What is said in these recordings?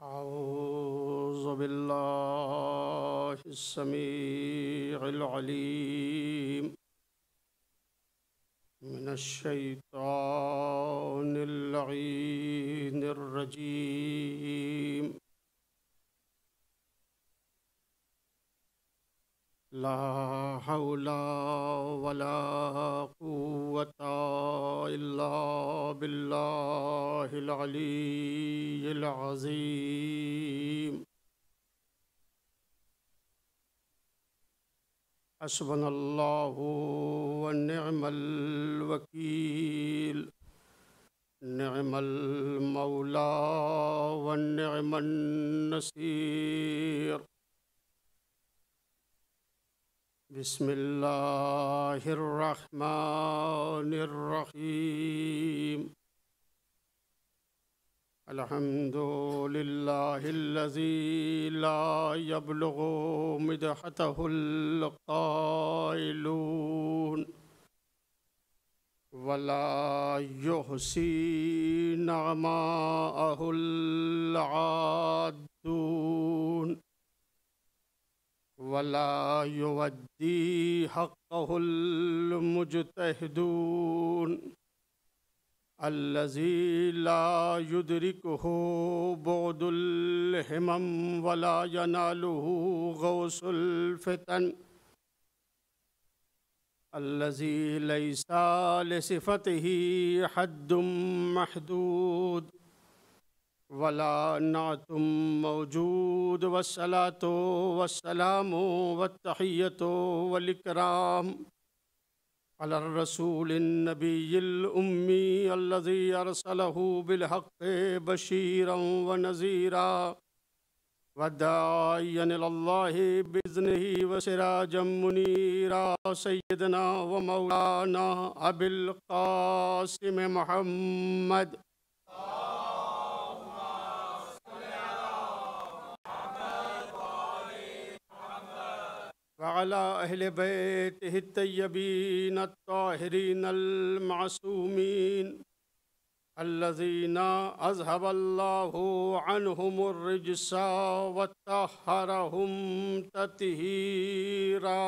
अऊज़ु बिल्लाहिस समीइल अलीम मिनश शैतानिर लईनिर रजीम। ला हौला वला कुव्वता इल्ला बिल्लाहिल अलीय्यिल अज़ीम। हस्बुनल्लाहु व निअमल वकील। निअमल मौला व निअमन नसीर। बिस्मिल्लाहिर्रहमानिर्रहीम। अल्हम्दुलिल्लाहिल्लज़ी ला यब्लुगु मिदहतहुल क़ाइलून वला युहसी नअमाअहुल आद्दून वला युवद्दी हक़्क़हुल मुज्तहिदून। अल्लज़ी ला युदरिकुहु बुअदुल हिमम वला यनालुहु गौसुल फितन। अल्लज़ी लैसा लिसिफ़तिही हद्दुम महदूद वला नातुम मौजूद। वस्सलातु वस्सलामु वत्तहिय्यतु वल इकराम अला रसूलिन नबिय्यिल उम्मी अल्लज़ी अरसलहु बिल हक़्क़ि बशीरन व नज़ीरा व दाइयन इलल्लाहि बिइज़्निही व सिराजम मुनीरा। सय्यदना व मौलाना अबिल क़ासिम मुहम्मद वअला अहले बैतिहि तय्यबीन अत्ताहिरीन अल-मासूमीन अल्लज़ीना अज़हबल्लाहु अन्हुमुर रिज्सा वत्तहहरहुम तत्हीरा।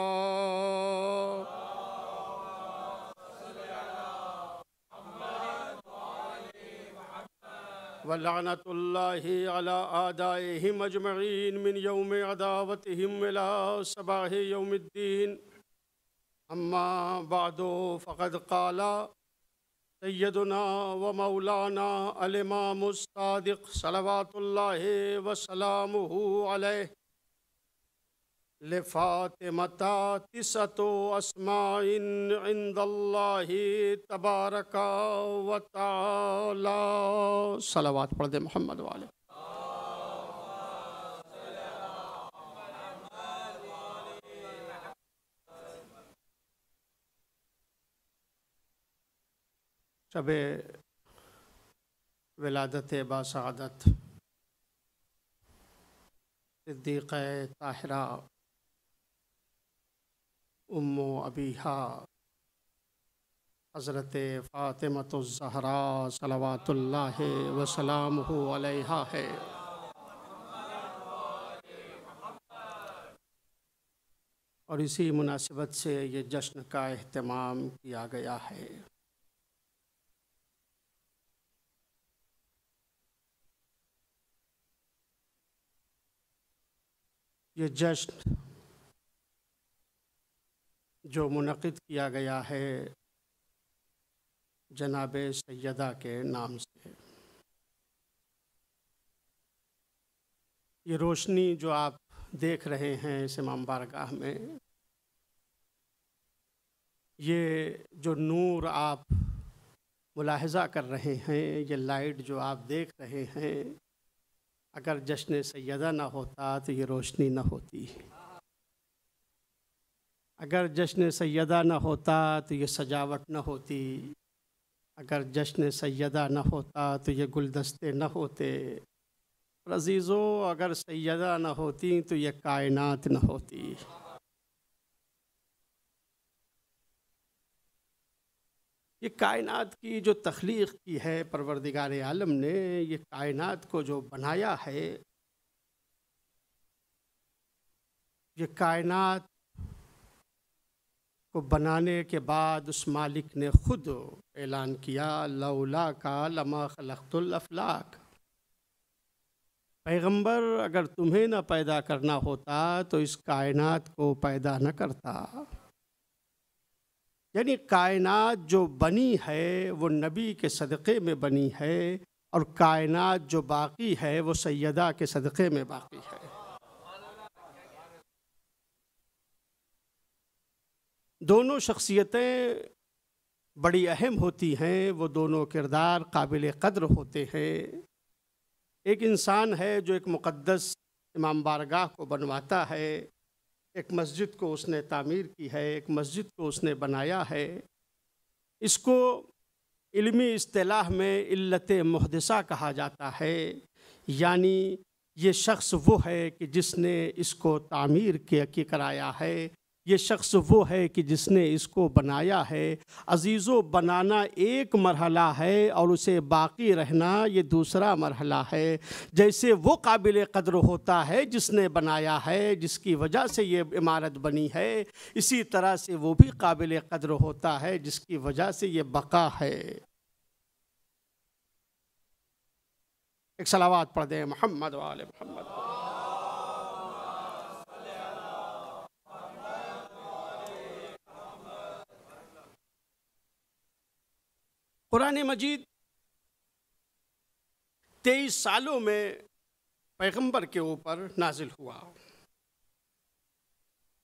वलअनतुल्लाहि अला आदाइहिम अजमईन मिन यौमि अदावतिहिम इला सबाहि यौमिद्दीन। अम्मा बअदु फ़क़द क़ाला सय्यदुना व मौलाना अल इमामुस सादिक़ सलवातुल्लाहि व सलामुहु अलैहि लिफ़ातिमता तिसअतु अस्माइन इंदल्लाहि तबारका व तआला। सलावत पढ़ दे मोहम्मद वाले। शबे विलादत बासआदत सिद्दीक़ा ताहिरा उम्मु अबीहा हज़रत फ़ातिमतुज़ ज़हरा सलवातुल्लाहि व सलामुहु अलैहा है। और इसी मुनासिबत से ये जश्न का एहतमाम किया गया है। ये जश्न जो मुनक़िद किया गया है जनाब सैयदा के नाम से। ये रोशनी जो आप देख रहे हैं इस इमाम बारगाह में, ये जो नूर आप मुलाहिज़ा कर रहे हैं, ये लाइट जो आप देख रहे हैं, अगर जश्न सैयदा ना होता तो ये रोशनी ना होती। अगर जश्न सैयदा ना होता तो ये सजावट ना होती। अगर जश्न सैयदा ना होता तो ये गुलदस्ते ना होते। अज़ीज़ों, अगर सैयदा ना होती तो ये कायनात ना होती। ये कायनात की जो तख्लीक़ की है परवरदिगार आलम ने, ये कायनात को जो बनाया है, ये कायनात को बनाने के बाद उस मालिक ने खुद ऐलान किया, लौला का लमा खलक़तुल अफ़लाक। पैगंबर, अगर तुम्हें न पैदा करना होता तो इस कायनात को पैदा न करता। यानी कायनात जो बनी है वो नबी के सदक़े में बनी है, और कायनात जो बाकी है वो सैयदा के सदक़े में बाकी है। दोनों शख्सियतें बड़ी अहम होती हैं, वो दोनों किरदार काबिल क़द्र होते हैं। एक इंसान है जो एक मुक़द्दस इमाम बारगाह को बनवाता है, एक मस्जिद को उसने तामीर की है, एक मस्जिद को उसने बनाया है। इसको इल्मी इस्तिलाह में इल्लत मुहदिसा कहा जाता है। यानी ये शख्स वो है कि जिसने इसको तामीर के कराया है, ये शख्स वो है कि जिसने इसको बनाया है। अजीज़ो, बनाना एक मरहला है और उसे बाकी रहना ये दूसरा मरहला है। जैसे वो काबिल क़द्र होता है जिसने बनाया है, जिसकी वजह से ये इमारत बनी है, इसी तरह से वो भी काबिल क़द्र होता है जिसकी वजह से ये बका है। एक सलावात पढ़ दें मोहम्मद व आले मोहम्मद। कुरान मजीद 23 सालों में पैगंबर के ऊपर नाजिल हुआ।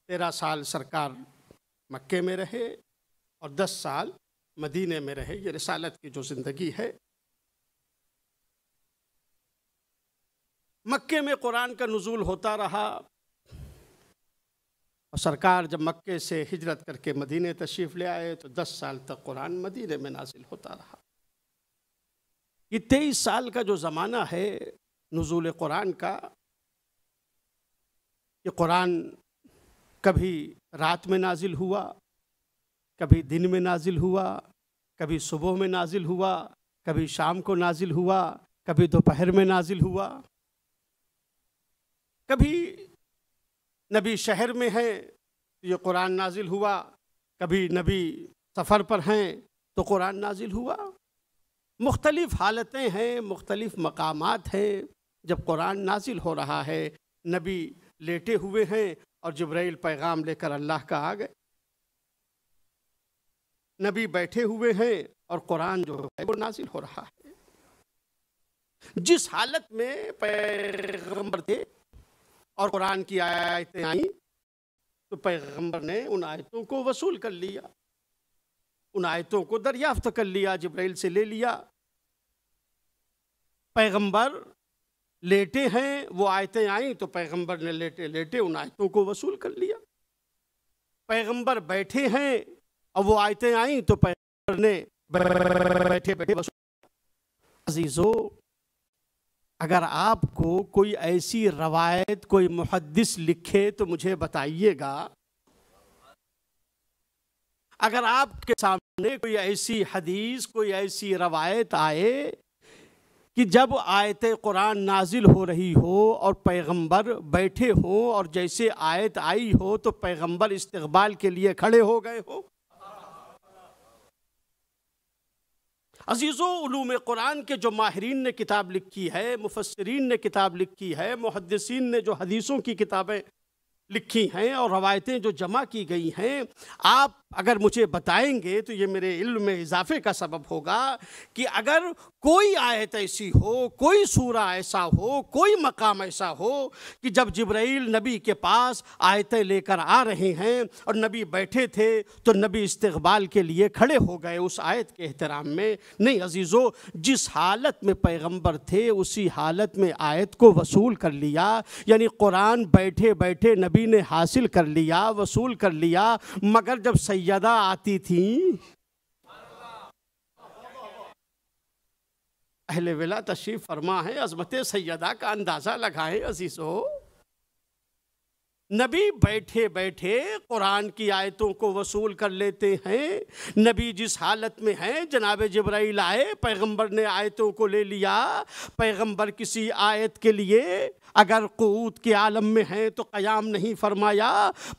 13 साल सरकार मक्के में रहे और 10 साल मदीने में रहे। ये रिसालत की जो ज़िंदगी है। मक्के में कुरान का नुज़ूल होता रहा और सरकार जब मक्के से हिजरत करके मदीने तशरीफ़ ले आए तो 10 साल तक कुरान मदीने में नाजिल होता रहा। ये 23 साल का जो ज़माना है नुज़ूल कुरान का, ये कुरान कभी रात में नाजिल हुआ, कभी दिन में नाजिल हुआ, कभी सुबह में नाजिल हुआ, कभी शाम को नाजिल हुआ, कभी दोपहर में नाजिल हुआ। कभी नबी शहर में है तो ये कुरान नाजिल हुआ, कभी नबी सफ़र पर हैं तो कुरान नाजिल हुआ। मुख्तलिफ़ हालतें हैं, मुख्तलिफ़ मकामात हैं जब कुरान नाजिल हो रहा है। नबी लेटे हुए हैं और जिब्राइल पैगाम लेकर अल्लाह का आ गए। नबी बैठे हुए हैं और कुरान जो है वो नाजिल हो रहा है। जिस हालत में पैगंबर थे और कुरान की आयतें आई तो पैगंबर ने उन आयतों को वसूल कर लिया, उन आयतों को दरियाफ्त कर लिया, जिब्राइल से ले लिया। पैगंबर लेटे हैं, वो आयतें आई तो पैगंबर ने लेटे लेटे उन आयतों को वसूल कर लिया। पैगंबर बैठे हैं और वो आयतें आई तो पैगंबर ने बैठे बैठे वसूल। अजीजों, अगर आपको कोई ऐसी रवायत कोई मुहद्दिस लिखे तो मुझे बताइएगा। अगर आपके सामने कोई ऐसी हदीस, कोई ऐसी रवायत आए कि जब आयत कुरान नाजिल हो रही हो और पैगंबर बैठे हो और जैसे आयत आई हो तो पैगंबर इस्तक़बाल के लिए खड़े हो गए हो। अजीज़ों, उलूम कुरान के जो माहिरीन ने किताब लिखी है, मुफस्सिरीन ने किताब लिखी है, मुहद्दिसीन ने जो हदीसों की किताबें लिखी हैं और रवायतें जो जमा की गई हैं, आप अगर मुझे बताएंगे तो ये मेरे इल्म में इजाफे का सबब होगा कि अगर कोई आयत ऐसी हो, कोई सूरा ऐसा हो, कोई मकाम ऐसा हो कि जब जिब्राइल नबी के पास आयतें लेकर आ रहे हैं और नबी बैठे थे तो नबी इस्तक़बाल के लिए खड़े हो गए उस आयत के एहतराम में। नहीं अजीज़ों, जिस हालत में पैगंबर थे उसी हालत में आयत को वसूल कर लिया। यानी कुरान बैठे बैठे नबी ने हासिल कर लिया, वसूल कर लिया। मगर जब सैयदा आती थी, अहले वेला तशरीफ फरमा है, अज़मत सैयदा का अंदाज़ा लगाएं अज़ीज़ों। नबी बैठे बैठे कुरान की आयतों को वसूल कर लेते हैं। नबी जिस हालत में हैं, जनाब जिब्राइल आए, पैगंबर ने आयतों को ले लिया। पैगंबर किसी आयत के लिए अगर क़ुऊत के आलम में हैं तो क़याम नहीं फरमाया,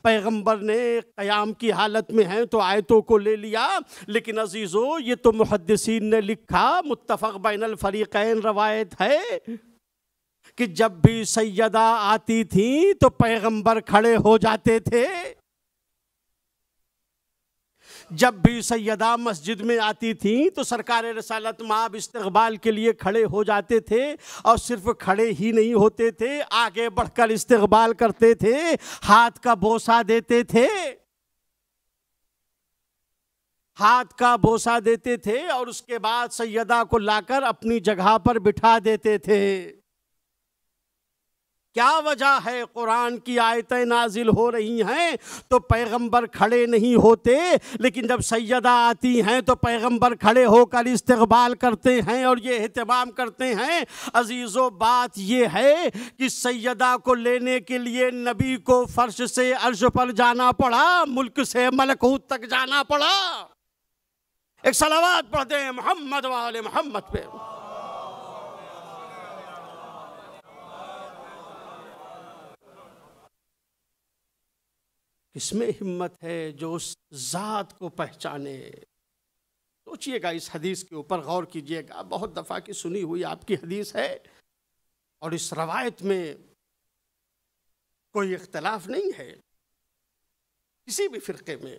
पैगंबर ने क़याम की हालत में हैं तो आयतों को ले लिया। लेकिन अजीज़ों, ये तो मुहद्दिसीन ने लिखा, मुत्तफ़क़ बैनल फ़रीक़ैन रवायत है कि जब भी सैयदा आती थी तो पैगंबर खड़े हो जाते थे। जब भी सैयदा मस्जिद में आती थी तो सरकार रसालत माब इस्तकबाल के लिए खड़े हो जाते थे, और सिर्फ खड़े ही नहीं होते थे, आगे बढ़कर इस्तकबाल करते थे, हाथ का बोसा देते थे, हाथ का बोसा देते थे, और उसके बाद सैयदा को लाकर अपनी जगह पर बिठा देते थे। क्या वजह है? कुरान की आयतें नाजिल हो रही हैं तो पैगंबर खड़े नहीं होते, लेकिन जब सैयदा आती हैं तो पैगंबर खड़े होकर इस्तकबाल करते हैं और ये एहतमाम करते हैं। अजीज़ों, बात ये है कि सैयदा को लेने के लिए नबी को फर्श से अर्श पर जाना पड़ा, मुल्क से मलकूत तक जाना पड़ा। एक सलावत पढ़ दें मोहम्मद वाले मोहम्मद पे। किसमें हिम्मत है जो उस ज़ात को पहचाने? सोचिएगा, इस हदीस के ऊपर गौर कीजिएगा। बहुत दफ़ा की सुनी हुई आपकी हदीस है और इस रवायत में कोई इख्तलाफ नहीं है किसी भी फ़िरक़े में।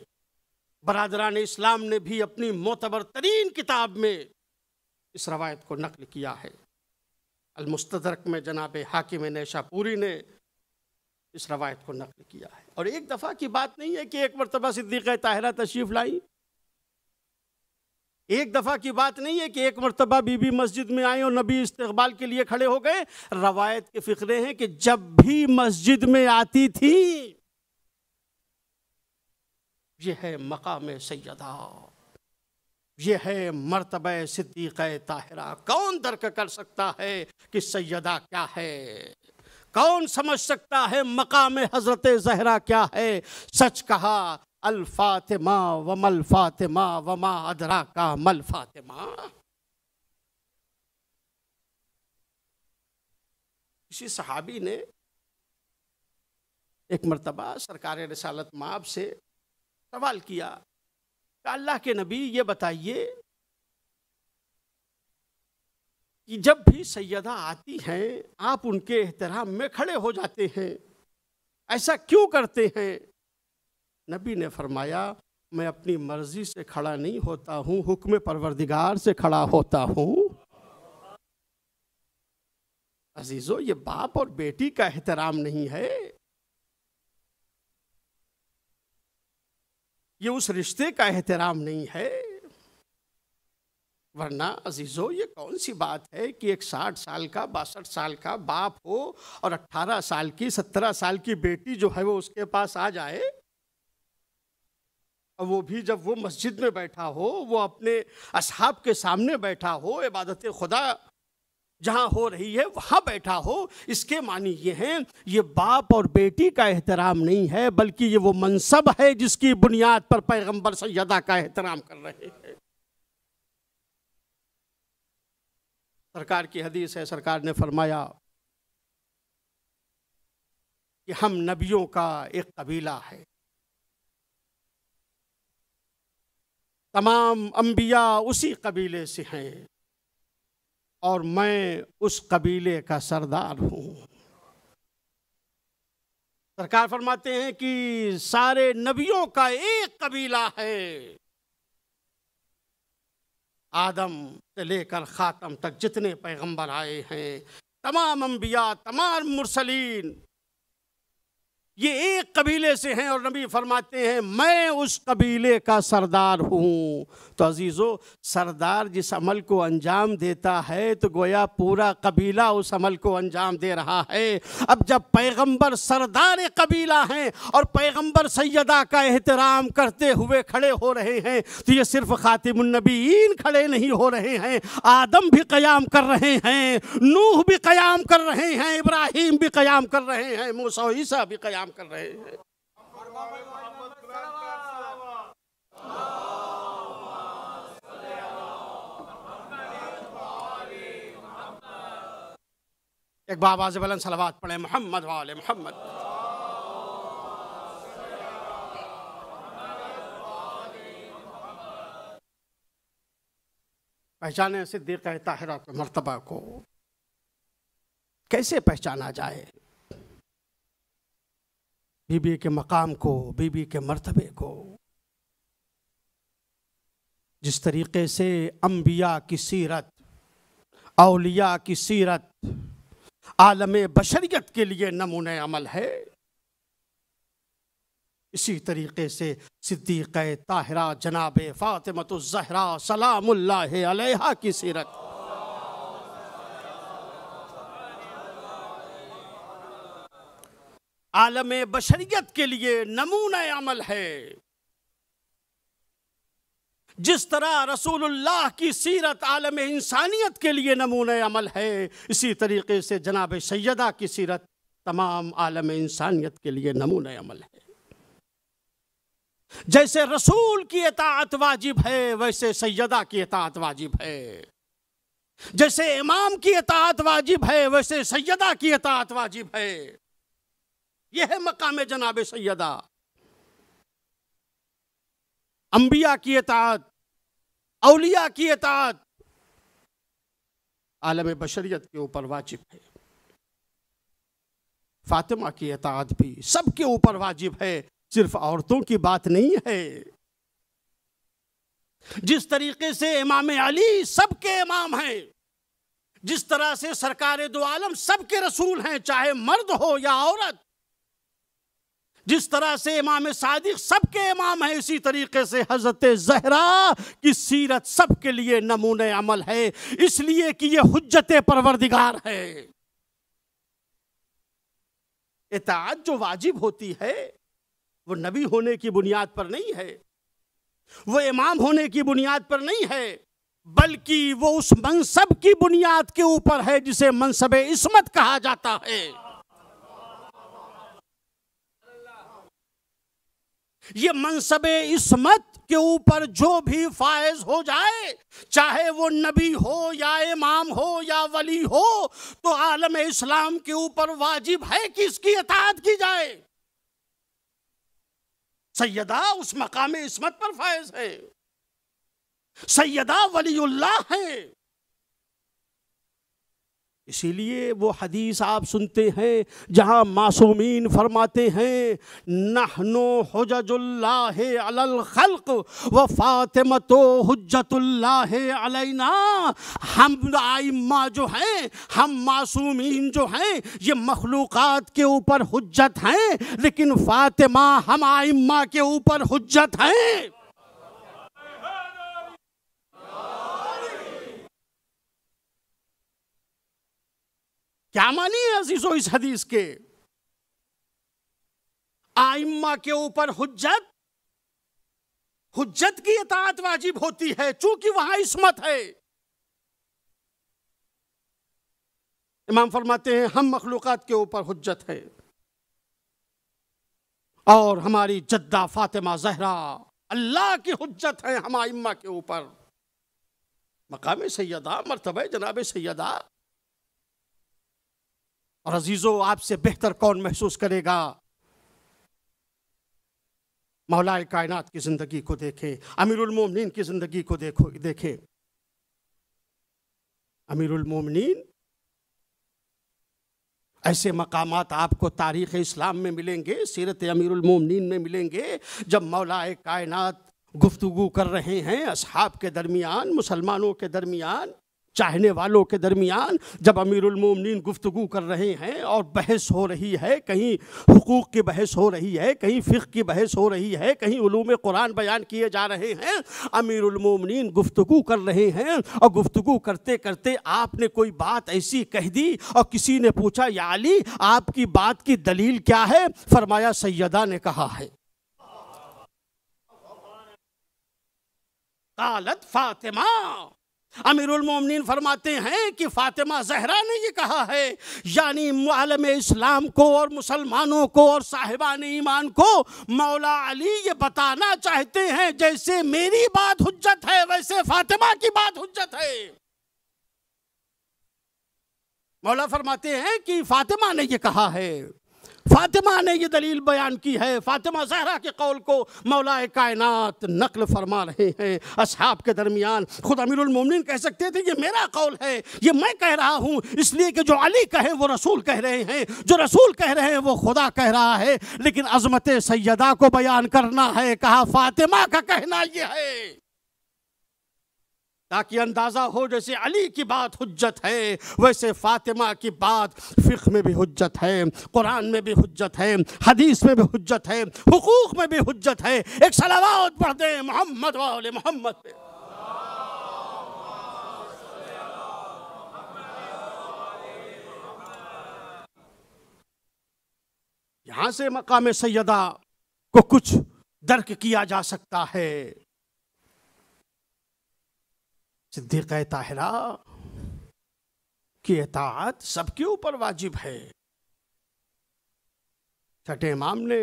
बरादरान इस्लाम ने भी अपनी मोतबर तरीन किताब में इस रवायत को नक़ल किया है। अल-मुस्तदरक में जनाब हाकिम नैशापुरी ने इस रवायत को नक़ल किया है। और एक दफ़ा की बात नहीं है कि एक मरतबा सिद्दीक़ा ताहिरा तशरीफ़ लाई, एक दफ़ा की बात नहीं है कि एक मरतबा बीबी मस्जिद में आई और नबी इस्तक़बाल के लिए खड़े हो गए। रवायत के फ़िक्रे हैं कि जब भी मस्जिद में आती थी, ये है मकाम सैयदा, ये है मर्तबा सिद्दीक़ा ताहिरा। कौन दर्क कर सकता है कि सैयदा क्या है? कौन समझ सकता है मकाम हज़रत ज़हरा क्या है? सच कहा, अल फातिमा व मल फातिमा व मा अदरा का मल फातिमा। किसी सहाबी ने एक मरतबा सरकार रिसालत माब से सवाल किया कि अल्लाह के नबी, ये बताइए कि जब भी सैयदा आती हैं आप उनके एहतराम में खड़े हो जाते हैं, ऐसा क्यों करते हैं? नबी ने फरमाया, मैं अपनी मर्जी से खड़ा नहीं होता हूँ, हुक्म परवरदिगार से खड़ा होता हूँ। अजीजों, ये बाप और बेटी का एहतराम नहीं है, ये उस रिश्ते का एहतराम नहीं है। वरना अजीज़ों, ये कौन सी बात है कि एक 60 साल का 62 साल का बाप हो और 18 साल की 17 साल की बेटी जो है वो उसके पास आ जाए, और वो भी जब वो मस्जिद में बैठा हो, वो अपने असहाब के सामने बैठा हो, इबादत खुदा जहाँ हो रही है वहाँ बैठा हो। इसके मानी ये हैं, ये बाप और बेटी का एहतराम नहीं है, बल्कि ये वो मनसब है जिसकी बुनियाद पर पैगंबर सैयदा का एहतराम कर रहे हैं। सरकार की हदीस है, सरकार ने फरमाया कि हम नबियों का एक कबीला है, तमाम अंबिया उसी कबीले से हैं और मैं उस कबीले का सरदार हूँ। सरकार फरमाते हैं कि सारे नबियों का एक कबीला है, आदम से लेकर ख़ातम तक जितने पैगंबर आए हैं, तमाम अंबिया, तमाम मुरसलीन, ये एक कबीले से हैं। और नबी फरमाते हैं, मैं उस कबीले का सरदार हूँ। तो अजीज़ों, सरदार जिस अमल को अंजाम देता है तो गोया पूरा कबीला उस अमल को अंजाम दे रहा है। अब जब पैगंबर सरदार कबीला हैं और पैगंबर सैयदा का एहतराम करते हुए खड़े हो रहे हैं, तो ये सिर्फ खातिमुन नबीयीन खड़े नहीं हो रहे हैं, आदम भी क़याम कर रहे हैं, नूह भी क़याम कर रहे हैं, इब्राहीम भी क़याम कर रहे हैं, मूसा ईसा भी क़याम कलाम कर रहे हैं। एक बाबा से बुलंद सलवात पढ़े, मोहम्मद वाले मोहम्मद। पहचाने सिद्दीक़ा ताहिरा के मर्तबा को, कैसे पहचाना जाए? बीबी के मकाम को, बीबी के मर्तबे को। जिस तरीके से अंबिया की सीरत, औलिया की सीरत आलमे बशरियत के लिए नमूने अमल है, इसी तरीके से सिद्दीक़ा ताहिरा जनाबे फ़ातिमतुज़ ज़हरा सलामुल्लाहि अलैहा की सीरत आलमे बशरियत के लिए नमूने अमल है। जिस तरह रसूलुल्लाह की सीरत आलम इंसानियत के लिए नमूने अमल है, इसी तरीके से जनाब सैयदा की सीरत तमाम आलम इंसानियत के लिए नमूने अमल है। जैसे रसूल की इताअत वाजिब है, वैसे सैयदा की इताअत वाजिब है। जैसे इमाम की इताअत वाजिब है, वैसे सैयदा की इताअत वाजिब है। यह है मकाम जनाब सैयदा। अंबिया की इताअत, औलिया की इताअत आलम बशरियत के ऊपर वाजिब है। फातिमा की इताअत भी सबके ऊपर वाजिब है, सिर्फ औरतों की बात नहीं है। जिस तरीके से इमाम अली सबके इमाम हैं, जिस तरह से सरकार दो आलम सबके रसूल हैं, चाहे मर्द हो या औरत, जिस तरह से इमाम सादिक सबके इमाम है, इसी तरीके से हजरत ज़हरा की सीरत सबके लिए नमूने अमल है, इसलिए कि ये हुज्जत परवरदिगार है। इताअत जो वाजिब होती है वो नबी होने की बुनियाद पर नहीं है, वो इमाम होने की बुनियाद पर नहीं है, बल्कि वो उस मनसब की बुनियाद के ऊपर है जिसे मनसब इस्मत कहा जाता है। ये मनसब इस्मत के ऊपर जो भी फायज हो जाए, चाहे वो नबी हो या इमाम हो या वली हो, तो आलम इस्लाम के ऊपर वाजिब है कि इसकी इताअत की जाए। सैयदा उस मकाम इस्मत पर फायज है, सैयदा वलीउल्लाह है। इसीलिए वो हदीस आप सुनते हैं जहां मासूमीन फरमाते हैं, नहनु हुज्जतुल्लाह अलल खल्क व फातिमतो हुज्जतुल्लाह अलैना। हम आइम्मा जो हैं, हम मासूमीन जो हैं, ये मखलूकात के ऊपर हुज्जत हैं, लेकिन फातिमा हम आइम्मा के ऊपर हुज्जत हैं। क्या मानी है अजीजों इस हदीस के? आइम्मा के ऊपर हुज्जत, हुज्जत की इताअत वाजिब होती है चूंकि वहां इस्मत है। इमाम फरमाते हैं हम मखलूकात के ऊपर हुज्जत है और हमारी जद्दा फातिमा ज़हरा अल्लाह की हुज्जत है हम आइम्मा के ऊपर। मकाम सैयदा, मर्तबा जनाब सैयदा। और अजीजों, आपसे बेहतर कौन महसूस करेगा? मौलाए कायनात की जिंदगी को देखें, अमीरुल मोमिनीन की जिंदगी को देखें। अमीरुल मोमिनीन, ऐसे मकामात आपको तारीख़ इस्लाम में मिलेंगे, सीरत अमीरुल मोमिनीन में मिलेंगे, जब मौलाए कायनात गुफ्तगू कर रहे हैं असहाब के दरमियान, मुसलमानों के दरमियान, चाहने वालों के दरमियान, जब अमीरुल मोमिनीन गुफ्तगू कर रहे हैं और बहस हो रही है, कहीं हुकूक की बहस हो रही है, कहीं फ़िक़्ह की बहस हो रही है, कहीं उलूम कुरान बयान किए जा रहे हैं, अमीरुल मोमिनीन गुफ्तगू कर रहे हैं और गुफ्तगू करते करते आपने कोई बात ऐसी कह दी और किसी ने पूछा, या अली आपकी बात की दलील क्या है? फरमाया सैयदा ने कहा है। कालत फातिमा, अमीरुल मोमिनीन फरमाते हैं कि फातिमा ज़हरा ने ये कहा है, यानी आलम इस्लाम को और मुसलमानों को और साहिबान ईमान को मौला अली ये बताना चाहते हैं जैसे मेरी बात हुज्जत है वैसे फातिमा की बात हुज्जत है। मौला फरमाते हैं कि फातिमा ने ये कहा है, फातिमा ने ये दलील बयान की है। फातिमा ज़हरा के कौल को मौला कायनात नकल फरमा रहे हैं असहाब के दरमियान। खुद अमीरुल मोमिनीन कह सकते थे ये मेरा कौल है, ये मैं कह रहा हूँ, इसलिए कि जो अली कहे वो रसूल कह रहे हैं, जो रसूल कह रहे हैं वो खुदा कह रहा है। लेकिन अजमत सैयदा को बयान करना है, कहा फातिमा का कहना ये है, ताकि अंदाजा हो जैसे अली की बात हुज्जत है वैसे फातिमा की बात फिक़्ह में भी हुज्जत है, कुरान में भी हुज्जत है, हदीस में भी हुज्जत है, हुकूक में भी हुज्जत है। एक सलावत पढ़ दें मोहम्मद वाले मोहम्मद पे। यहां से मकाम सैयदा को कुछ दर्क किया जा सकता है। सिद्दीक़ा ताहिरा की इताअत सबके ऊपर वाजिब है। छठे इमाम ने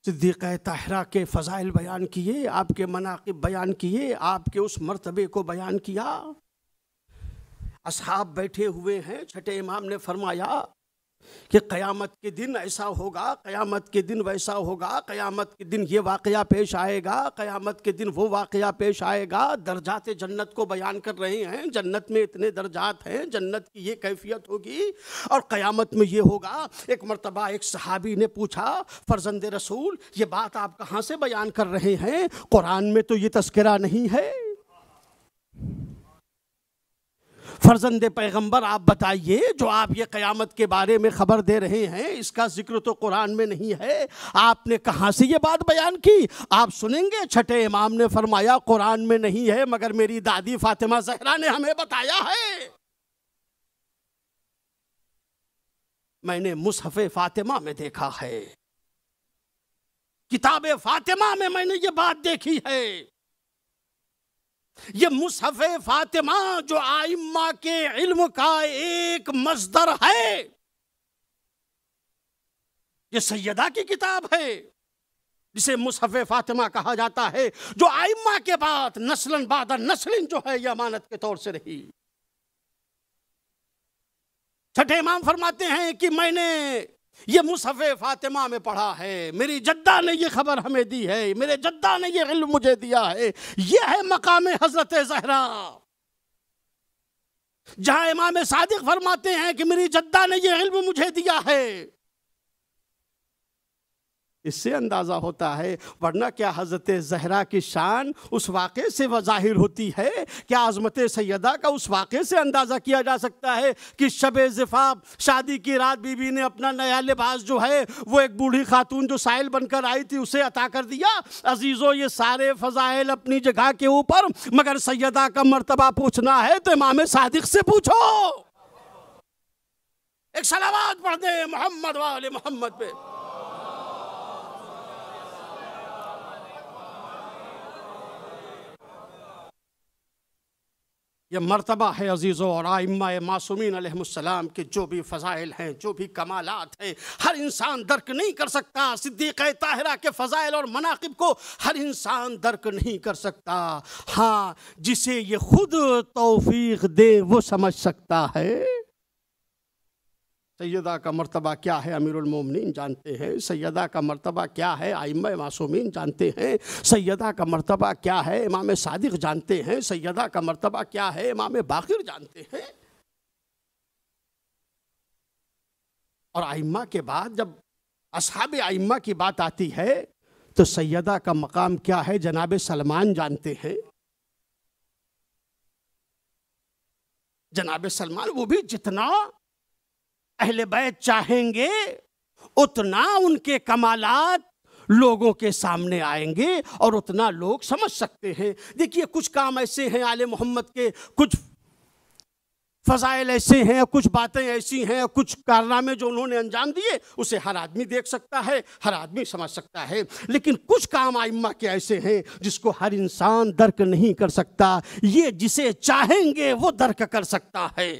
सिद्दीक़ा ताहिरा के फ़ज़ाइल बयान किए, आपके मनाक़िब बयान किए, आपके उस मर्तबे को बयान किया। असहाब बैठे हुए हैं, छठे इमाम ने फरमाया कि क़यामत के दिन ऐसा होगा, क़यामत के दिन वैसा होगा, क़यामत के दिन ये वाक़या पेश आएगा, क़यामत के दिन वो वाक़या पेश आएगा। दर्जात जन्नत को बयान कर रहे हैं, जन्नत में इतने दर्जात हैं, जन्नत की ये कैफियत होगी और क़यामत में ये होगा। एक मरतबा एक सहाबी ने पूछा, फ़र्जंद रसूल ये बात आप कहाँ से बयान कर रहे हैं, कुरान में तो ये तज़किरा नहीं है। फर्जंद पैगंबर आप बताइए, जो आप ये क़यामत के बारे में ख़बर दे रहे हैं इसका जिक्र तो कुरान में नहीं है, आपने कहाँ से ये बात बयान की? आप सुनेंगे, छठे इमाम ने फरमाया कुरान में नहीं है मगर मेरी दादी फातिमा ज़हरा ने हमें बताया है। मैंने मुसहफ़ फातिमा में देखा है, किताब फातिमा में मैंने ये बात देखी है। ये मुसहफ़ फातिमा जो आइम्मा के इल्म का एक मस्दर है, ये सैयदा की किताब है जिसे मुसहफ़ फातिमा कहा जाता है, जो आइम्मा के बाद नस्लन बाद नस्लिन जो है ये अमानत के तौर से रही। छठे इमाम फरमाते हैं कि मैंने ये मुसहफ़ फातिमा में पढ़ा है, मेरी जद्दा ने ये खबर हमें दी है, मेरे जद्दा ने ये इल्म मुझे दिया है। ये है मकाम हज़रत ज़हरा, जहां इमाम सादिक फरमाते हैं कि मेरी जद्दा ने ये इल्म मुझे दिया है। इससे अंदाज़ा होता है, वरना क्या हज़रत ज़हरा की शान उस वाक़े से ज़ाहिर होती है? क्या अज़मत सैयदा का उस वाक़े से अंदाज़ा किया जा सकता है कि शब ज़िफ़ाफ़ शादी की रात बीबी ने अपना नया लिबास जो है वो एक बूढ़ी खातून जो साइल बनकर आई थी उसे अता कर दिया? अजीज़ों, ये सारे फ़ज़ाइल अपनी जगह के ऊपर, मगर सैयदा का मर्तबा पूछना है तो इमाम सादिक से पूछो। एक सलावत पढ़ दे मोहम्मद वाले मोहम्मद पे। यह मर्तबा है अजीज़ों, और आइम्मा मासूमीन अलैहिमुस्सलाम के जो भी फ़ज़ाइल हैं, जो भी कमालात हैं, हर इंसान दर्क नहीं कर सकता। सिद्दीक़ा ताहिरा के फ़ज़ाइल और मनाक़िब को हर इंसान दर्क नहीं कर सकता। हाँ, जिसे ये खुद तौफ़ीक़ दे वो समझ सकता है। सैयदा का मर्तबा क्या है अमीरुल मोमिनीन जानते हैं, सैयदा का मर्तबा क्या है आइम्मा मासूमीन जानते हैं, सैयदा का मर्तबा क्या है इमाम सादिक जानते हैं, सैयदा का मर्तबा क्या है इमाम बाक़िर जानते हैं। और आइम्मा के बाद जब असहाबे आइम्मा की बात आती है तो सैयदा का मकाम क्या है जनाब सलमान जानते हैं। जनाब सलमान वो भी जितना अहले बैत चाहेंगे उतना उनके कमालात लोगों के सामने आएंगे और उतना लोग समझ सकते हैं। देखिए, कुछ काम ऐसे हैं आले मोहम्मद के, कुछ फजाइल ऐसे हैं, कुछ बातें ऐसी हैं, कुछ कारनामे जो उन्होंने अंजाम दिए उसे हर आदमी देख सकता है, हर आदमी समझ सकता है। लेकिन कुछ काम आइम्मा के ऐसे हैं जिसको हर इंसान दर्क नहीं कर सकता, ये जिसे चाहेंगे वो दर्क कर सकता है।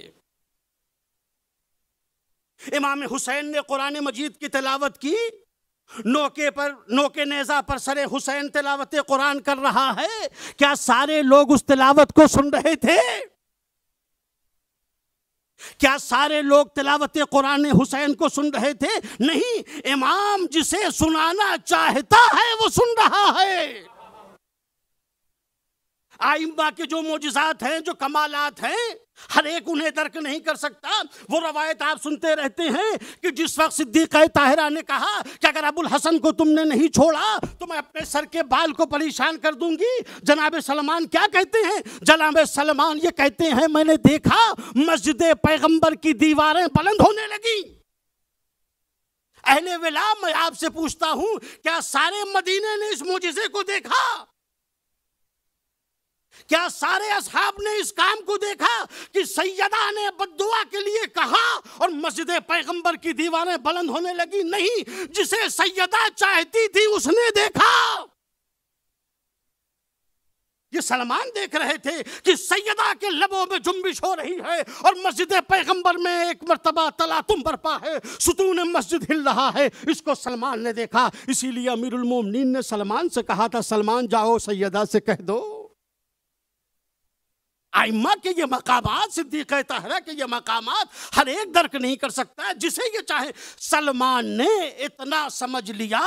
इमाम हुसैन ने कुरान मजीद की तिलावत की, नोके नेज़ा पर सरे हुसैन तिलावत कुरान कर रहा है। क्या सारे लोग उस तिलावत को सुन रहे थे? क्या सारे लोग तिलावत कुरान हुसैन को सुन रहे थे? नहीं, इमाम जिसे सुनाना चाहता है वो सुन रहा है। आइम्मा के जो मोजिज़ात हैं, जो कमालात हैं, हर एक उन्हें दर्क नहीं कर सकता। वो रवायत आप सुनते रहते हैं कि जिस वक्त सिद्दीक़ा ताहिरा ने कहा कि अगर अबुल हसन को तुमने नहीं छोड़ा तो मैं अपने सर के बाल को परेशान कर दूंगी, जनाब सलमान क्या कहते हैं? जनाब सलमान ये कहते हैं, मैंने देखा मस्जिद पैगंबर की दीवारें बुलंद होने लगी। अहले विला, मैं आपसे पूछता हूं, क्या सारे मदीने ने इस मोजिज़े को देखा? क्या सारे असहाब ने इस काम को देखा कि सैयदा ने बद्दुआ के लिए कहा और मस्जिद पैगंबर की दीवारें बुलंद होने लगी? नहीं, जिसे सैयदा चाहती थी उसने देखा। ये सलमान देख रहे थे कि सैयदा के लबों में जुम्बिश हो रही है और मस्जिद पैगंबर में एक मर्तबा तलातुम बरपा है, सुतून मस्जिद हिल रहा है। इसको सलमान ने देखा। इसीलिए अमीरुल मोमिनीन ने सलमान से कहा था, सलमान जाओ सैयदा से कह दो। आइम्मा के ये मकामात, सिद्दीक़ा ताहिरा के ये मकामात हर एक दर्क नहीं कर सकता, जिसे ये चाहे। सलमान ने इतना समझ लिया,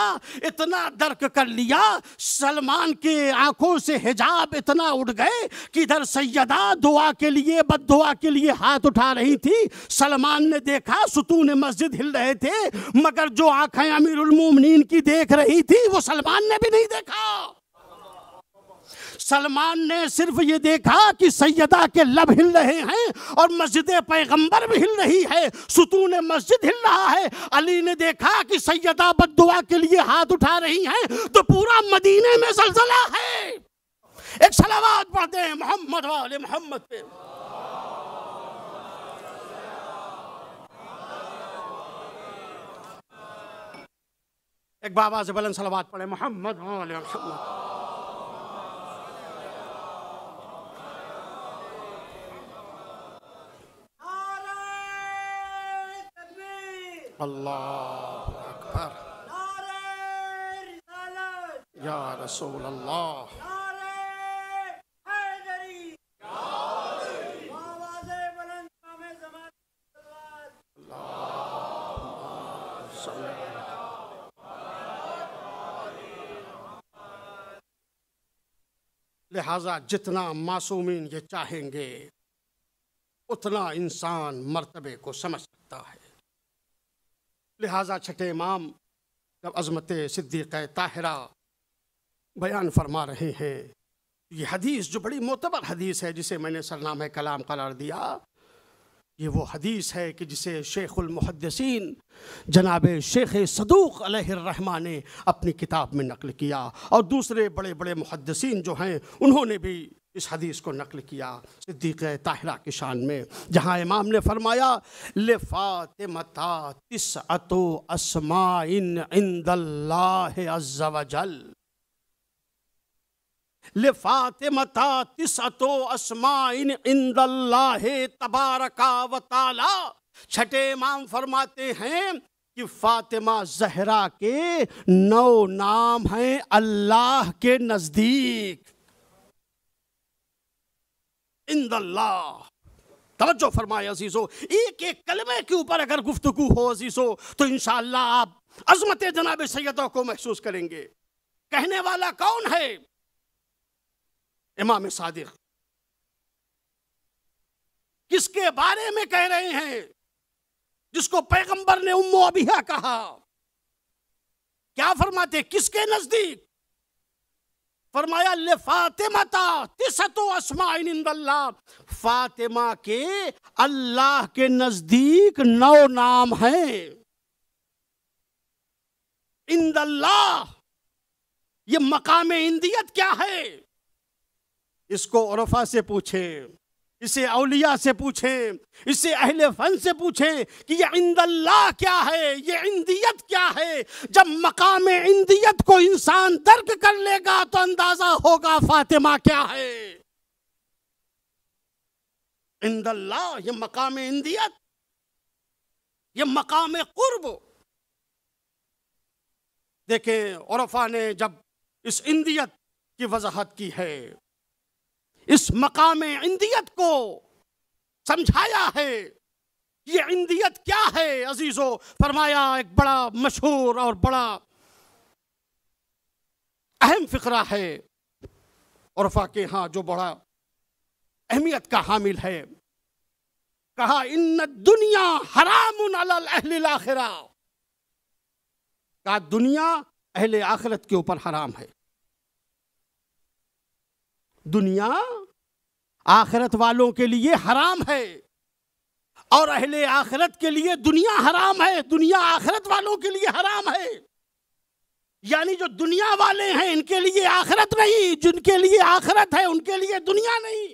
इतना दर्क कर लिया, सलमान के आंखों से हिजाब इतना उड़ गए कि इधर सैयदा दुआ के लिए, बद्दुआ के लिए हाथ उठा रही थी। सलमान ने देखा सुतून मस्जिद हिल रहे थे, मगर जो आंखें अमीरुल मोमिनीन की देख रही थी वो सलमान ने भी नहीं देखा। सलमान ने सिर्फ ये देखा कि सैयदा के लब हिल रहे हैं और मस्जिद पैगंबर भी हिल रही है, सुतून मस्जिद हिल रहा है। अली ने देखा कि सैयदा बद्दुआ के लिए हाथ उठा रही हैं, तो पूरा मदीने में ज़लज़ला है। एक सलावत पढ़ते हैं मोहम्मद वाले मोहम्मद पे। एक बाबा से बुलंद सलावत पढ़े, मोहम्मद वाले मोहम्मद। अल्लाहु अकबर, या रसूल अल्लाह, लिहाजा जितना मासूमीन ये चाहेंगे उतना इंसान मर्तबे को समझ सकता है। लिहाजा छठे इमाम जब अज़मत सिद्दीक़ा ताहिरा बयान फरमा रहे हैं, ये हदीस जो बड़ी मोतबर हदीस है, जिसे मैंने सरनामे कलाम करार दिया, ये वो हदीस है कि जिसे शेखुल मुहद्दिसीन जनाब शेख सदूक अलैहिर्रहमा ने अपनी किताब में नक़ल किया और दूसरे बड़े बड़े मुहद्दिसीन जो हैं उन्होंने भी इस हदीस को नक़ल किया सिद्दीक़ा ताहिरा की शान में, जहाँ इमाम ने फरमाया, ले फ़ातिमता तिस्अतु अस्माइन इंदल्लाहि अज़्ज़ा वजल, ले फ़ातिमता तिस्अतु अस्माइन इंदल्लाहि तबारका व तआला। छठे इमाम फरमाते हैं कि फ़ातिमा ज़हरा के 9 नाम हैं अल्लाह के नज़दीक। इंदल्लाह, तवज्जो फरमाए अजीज़ो, एक एक कलमे के ऊपर अगर गुफ्तगू हो अजीज़ो तो इंशाअल्लाह आप अज़मत जनाब सैयदा को महसूस करेंगे। कहने वाला कौन है? इमाम सादिक। किसके बारे में कह रहे हैं? जिसको पैगंबर ने उम्मो अबिहा कहा। क्या फरमाते? किसके नजदीक? फरमाया ले फातिमाता तिस्अतु अस्माइन इंदल्लाह, फातिमा के अल्लाह के नजदीक 9 नाम हैं। इंदल्लाह, ये मकाम इंदियत क्या है? इसको उरफा से पूछे, इसे औलिया से पूछें, इसे अहले फन से पूछें कि ये इंदल्लाह क्या है, ये इंदियत क्या है। जब मकाम इंदियत को इंसान दर्क कर लेगा तो अंदाजा होगा फातिमा क्या है। इंदल्लाह, ये मकाम इंदियत, ये मकाम कुर्ब। देखें, उरफा ने जब इस इंदियत की वजाहत की है, इस मकाम इंदियत को समझाया है, ये इंदियत क्या है अजीजों। फरमाया एक बड़ा मशहूर और बड़ा अहम फिक्रा है उरफा के यहाँ, जो बड़ा अहमियत का हामिल है। कहा इन्न दुनिया हरामुन अलल अहलिल आखिरा, कहा दुनिया अहले आखिरत के ऊपर हराम है। दुनिया आखिरत वालों के लिए हराम है और अहले आखिरत के लिए दुनिया हराम है। दुनिया आखिरत वालों के लिए हराम है, यानी जो दुनिया वाले हैं इनके लिए आखिरत नहीं, जिनके लिए आखिरत है उनके लिए दुनिया नहीं।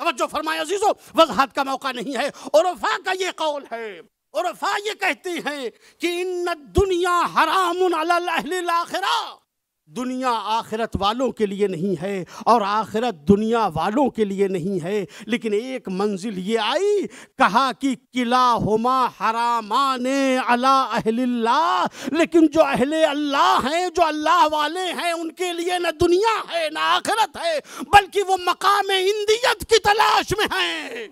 तवज्जो फरमाया अजीजों, वज़ाहत का मौका नहीं है। उरफा का ये कौल है, उरफा ये कहते हैं कि इन्न दुनिया हरामुन अलल अहलिल आखिरा, दुनिया आखिरत वालों के लिए नहीं है और आखिरत दुनिया वालों के लिए नहीं है। लेकिन एक मंजिल ये आई, कहा कि किलाहुमा हरामाने अला अहलिल्लाह, लेकिन जो अहले अल्लाह हैं, जो अल्लाह वाले हैं, उनके लिए न दुनिया है न आखिरत है, बल्कि वो मकाम इंदियत की तलाश में हैं।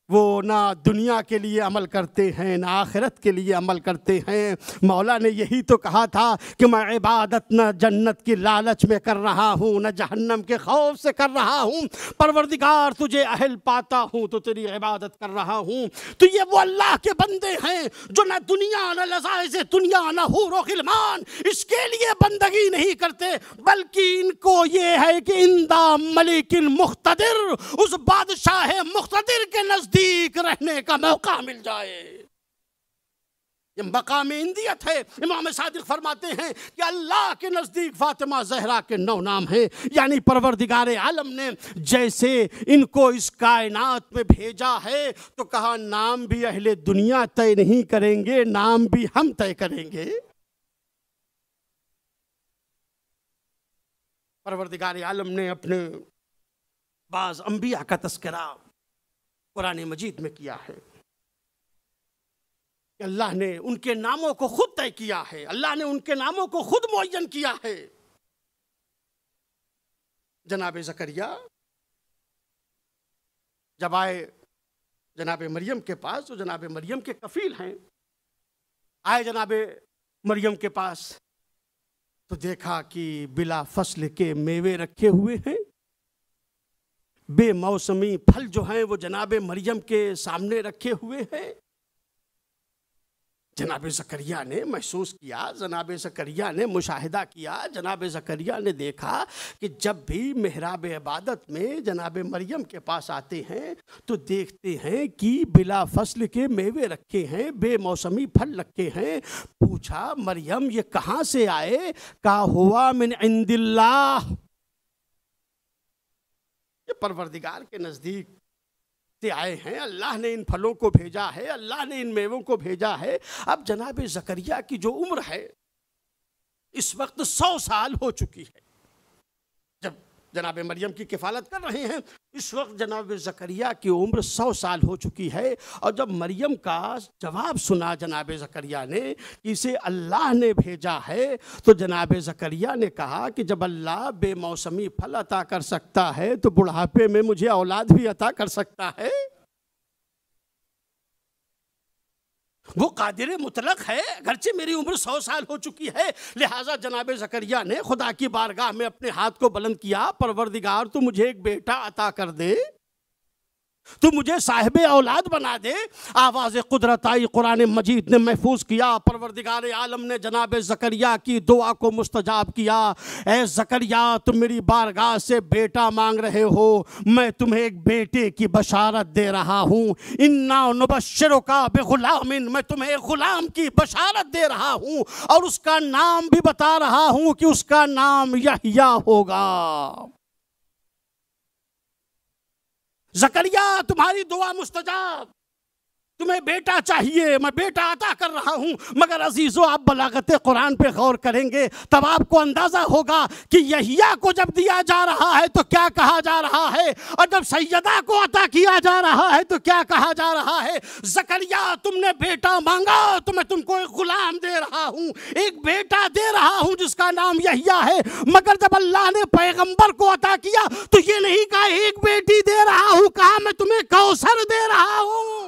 वो ना दुनिया के लिए अमल करते हैं ना आखिरत के लिए अमल करते हैं। मौला ने यही तो कहा था कि मैं इबादत न जन्नत की लालच में कर रहा हूँ न जहन्नम के खौफ से कर रहा हूँ। परवरदिगार तुझे अहल पाता हूँ तो तेरी इबादत कर रहा हूँ। तो ये वो अल्लाह के बंदे हैं जो न दुनिया न लज़ाइज़ दुनिया न हूर व गिलमान इसके लिए बंदगी नहीं करते, बल्कि इनको ये है कि इंदा मलिकिन मुख्तदिर, उस बादशाह मुख्तदिर के नज़दीक रहने का मौका मिल जाए। ये मकाम इंदियत है। इमाम सादिक फरमाते हैं कि अल्लाह के नज़दीक फातिमा ज़हरा के 9 नाम हैं, यानी परवरदिगार आलम ने जैसे इनको इस कायनात में भेजा है तो कहा नाम भी अहले दुनिया तय नहीं करेंगे, नाम भी हम तय करेंगे। परवरदिगार आलम ने अपने बाज़ अंबिया का तज़किरा कुरान मजीद में किया है कि अल्लाह ने उनके नामों को खुद तय किया है, अल्लाह ने उनके नामों को खुद मुअय्यन किया है। जनाब ज़करिया जब आए जनाब मरियम के पास, तो जनाब मरियम के कफील हैं, आए जनाब मरियम के पास तो देखा कि बिला फसल के मेवे रखे हुए हैं, बेमौसमी फल जो हैं वो जनाब मरियम के सामने रखे हुए हैं। जनाब ज़करिया ने महसूस किया, जनाब ज़करिया ने मुशाहिदा किया, जनाब ज़करिया ने देखा कि जब भी मेहराब इबादत में जनाब मरियम के पास आते हैं तो देखते हैं कि बिला फसल के मेवे रखे हैं, बेमौसमी फल रखे हैं। पूछा मरियम ये कहाँ से आए? का हुआ मिन इंदिल्लाह, ये परवरदिगार के नज़दीक से आए हैं, अल्लाह ने इन फलों को भेजा है, अल्लाह ने इन मेवों को भेजा है। अब जनाब ज़करिया की जो उम्र है इस वक्त 100 साल हो चुकी है। जब जनाब मरियम की किफ़ालत कर रहे हैं इस वक्त जनाब ज़करिया की उम्र 100 साल हो चुकी है। और जब मरियम का जवाब सुना जनाब ज़करिया ने कि इसे अल्लाह ने भेजा है, तो जनाब ज़करिया ने कहा कि जब अल्लाह बेमौसमी फल अता कर सकता है तो बुढ़ापे में मुझे औलाद भी अता कर सकता है। वो कादिर मुतलक है, अगरचे मेरी उम्र 100 साल हो चुकी है। लिहाजा जनाब ज़करिया ने खुदा की बारगाह में अपने हाथ को बुलंद किया, परवरदिगार तू मुझे एक बेटा अता कर दे, तू मुझे साहिब औलाद बना दे। आवाज़ कुदरत आई, कुरान मजीद ने महफूज किया। परवरदिगार आलम ने जनाब ज़करिया की दुआ को मुस्तजाब किया। ए ज़करिया तुम मेरी बारगाह से बेटा मांग रहे हो, मैं तुम्हें एक बेटे की बशारत दे रहा हूँ। इन्ना नुबश्शिरुका बिग़ुलामिन, मैं तुम्हें एक ग़ुलाम की बशारत दे रहा हूँ और उसका नाम भी बता रहा हूँ कि उसका नाम यहया होगा। ज़करिया तुम्हारी दुआ मुस्तजाब, तुम्हें बेटा चाहिए, मैं बेटा अता कर रहा हूं। मगर अजीजों, आप बलागत कुरान पे गौर करेंगे तब आपको अंदाजा होगा कि यहिया को जब दिया जा रहा है तो क्या कहा जा रहा है, और जब सैयदा को अता किया जा रहा है तो क्या कहा जा रहा है। ज़करिया तुमने बेटा मांगा तो मैं तुमको एक गुलाम दे रहा हूं, एक बेटा दे रहा हूं जिसका नाम यहिया है। मगर जब अल्लाह ने पैगंबर को अता किया तो ये नहीं कहा एक बेटी दे रहा हूं, कहा मैं तुम्हें कौसर दे रहा हूं।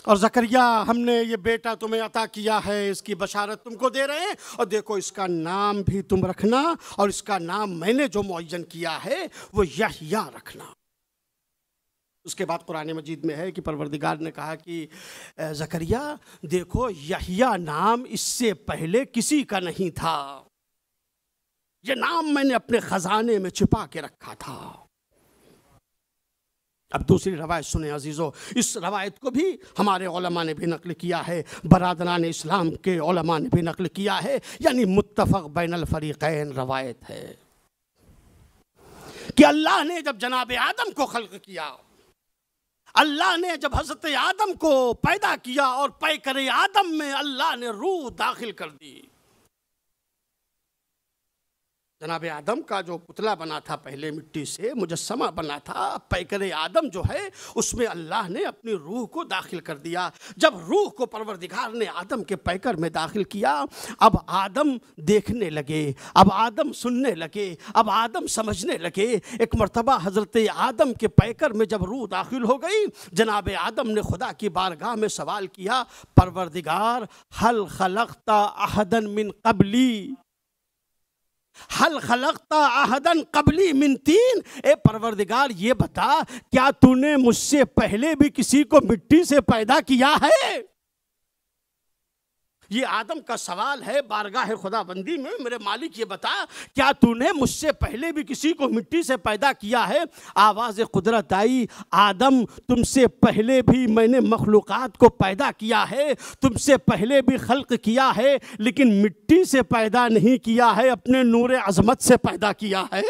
और ज़करिया हमने ये बेटा तुम्हें अता किया है, इसकी बशारत तुमको दे रहे हैं, और देखो इसका नाम भी तुम रखना, और इसका नाम मैंने जो मुअय्यन किया है वो यहया रखना। उसके बाद कुरान मजीद में है कि परवरदिगार ने कहा कि ज़करिया देखो यहया नाम इससे पहले किसी का नहीं था, ये नाम मैंने अपने ख़जाने में छिपा के रखा था। अब दूसरी रवायत सुने अजीज़ों, इस रवायत को भी हमारे उलमा ने भी नक़ल किया है, बरादरान इस्लाम के उलमा ने भी नक़ल किया है, यानी मुत्तफ़क़ बैनल फ़रीक़ैन रवायत है कि अल्लाह ने जब जनाब आदम को खल्क़ किया, अल्लाह ने जब हज़रत आदम को पैदा किया और पैकर आदम में अल्लाह ने रूह दाखिल कर दी। जनाब आदम का जो पुतला बना था पहले मिट्टी से मुजस्समा बना था, पैकर आदम जो है उसमें अल्लाह ने अपनी रूह को दाखिल कर दिया। जब रूह को परवरदिगार ने आदम के पैकर में दाखिल किया, अब आदम देखने लगे, अब आदम सुनने लगे, अब आदम समझने लगे। एक मर्तबा हज़रत आदम के पैकर में जब रूह दाखिल हो गई, जनाब आदम ने खुदा की बारगाह में सवाल किया, परवरदिगार हल खलक़ता अहदन मिन क़ब्ली, हल खलक़ता अहदन क़ब्ली मिन तीन। ए परवरदिगार ये बता, क्या तूने मुझसे पहले भी किसी को मिट्टी से पैदा किया है? ये आदम का सवाल है बारगाह खुदाबंदी में, मेरे मालिक ये बता, क्या तूने मुझसे पहले भी किसी को मिट्टी से पैदा किया है? आवाज़ कुदरत आई, आदम तुमसे पहले भी मैंने मखलूक़ात को पैदा किया है, तुमसे पहले भी खल्क़ किया है, लेकिन मिट्टी से पैदा नहीं किया है, अपने नूर अज़मत से पैदा किया है।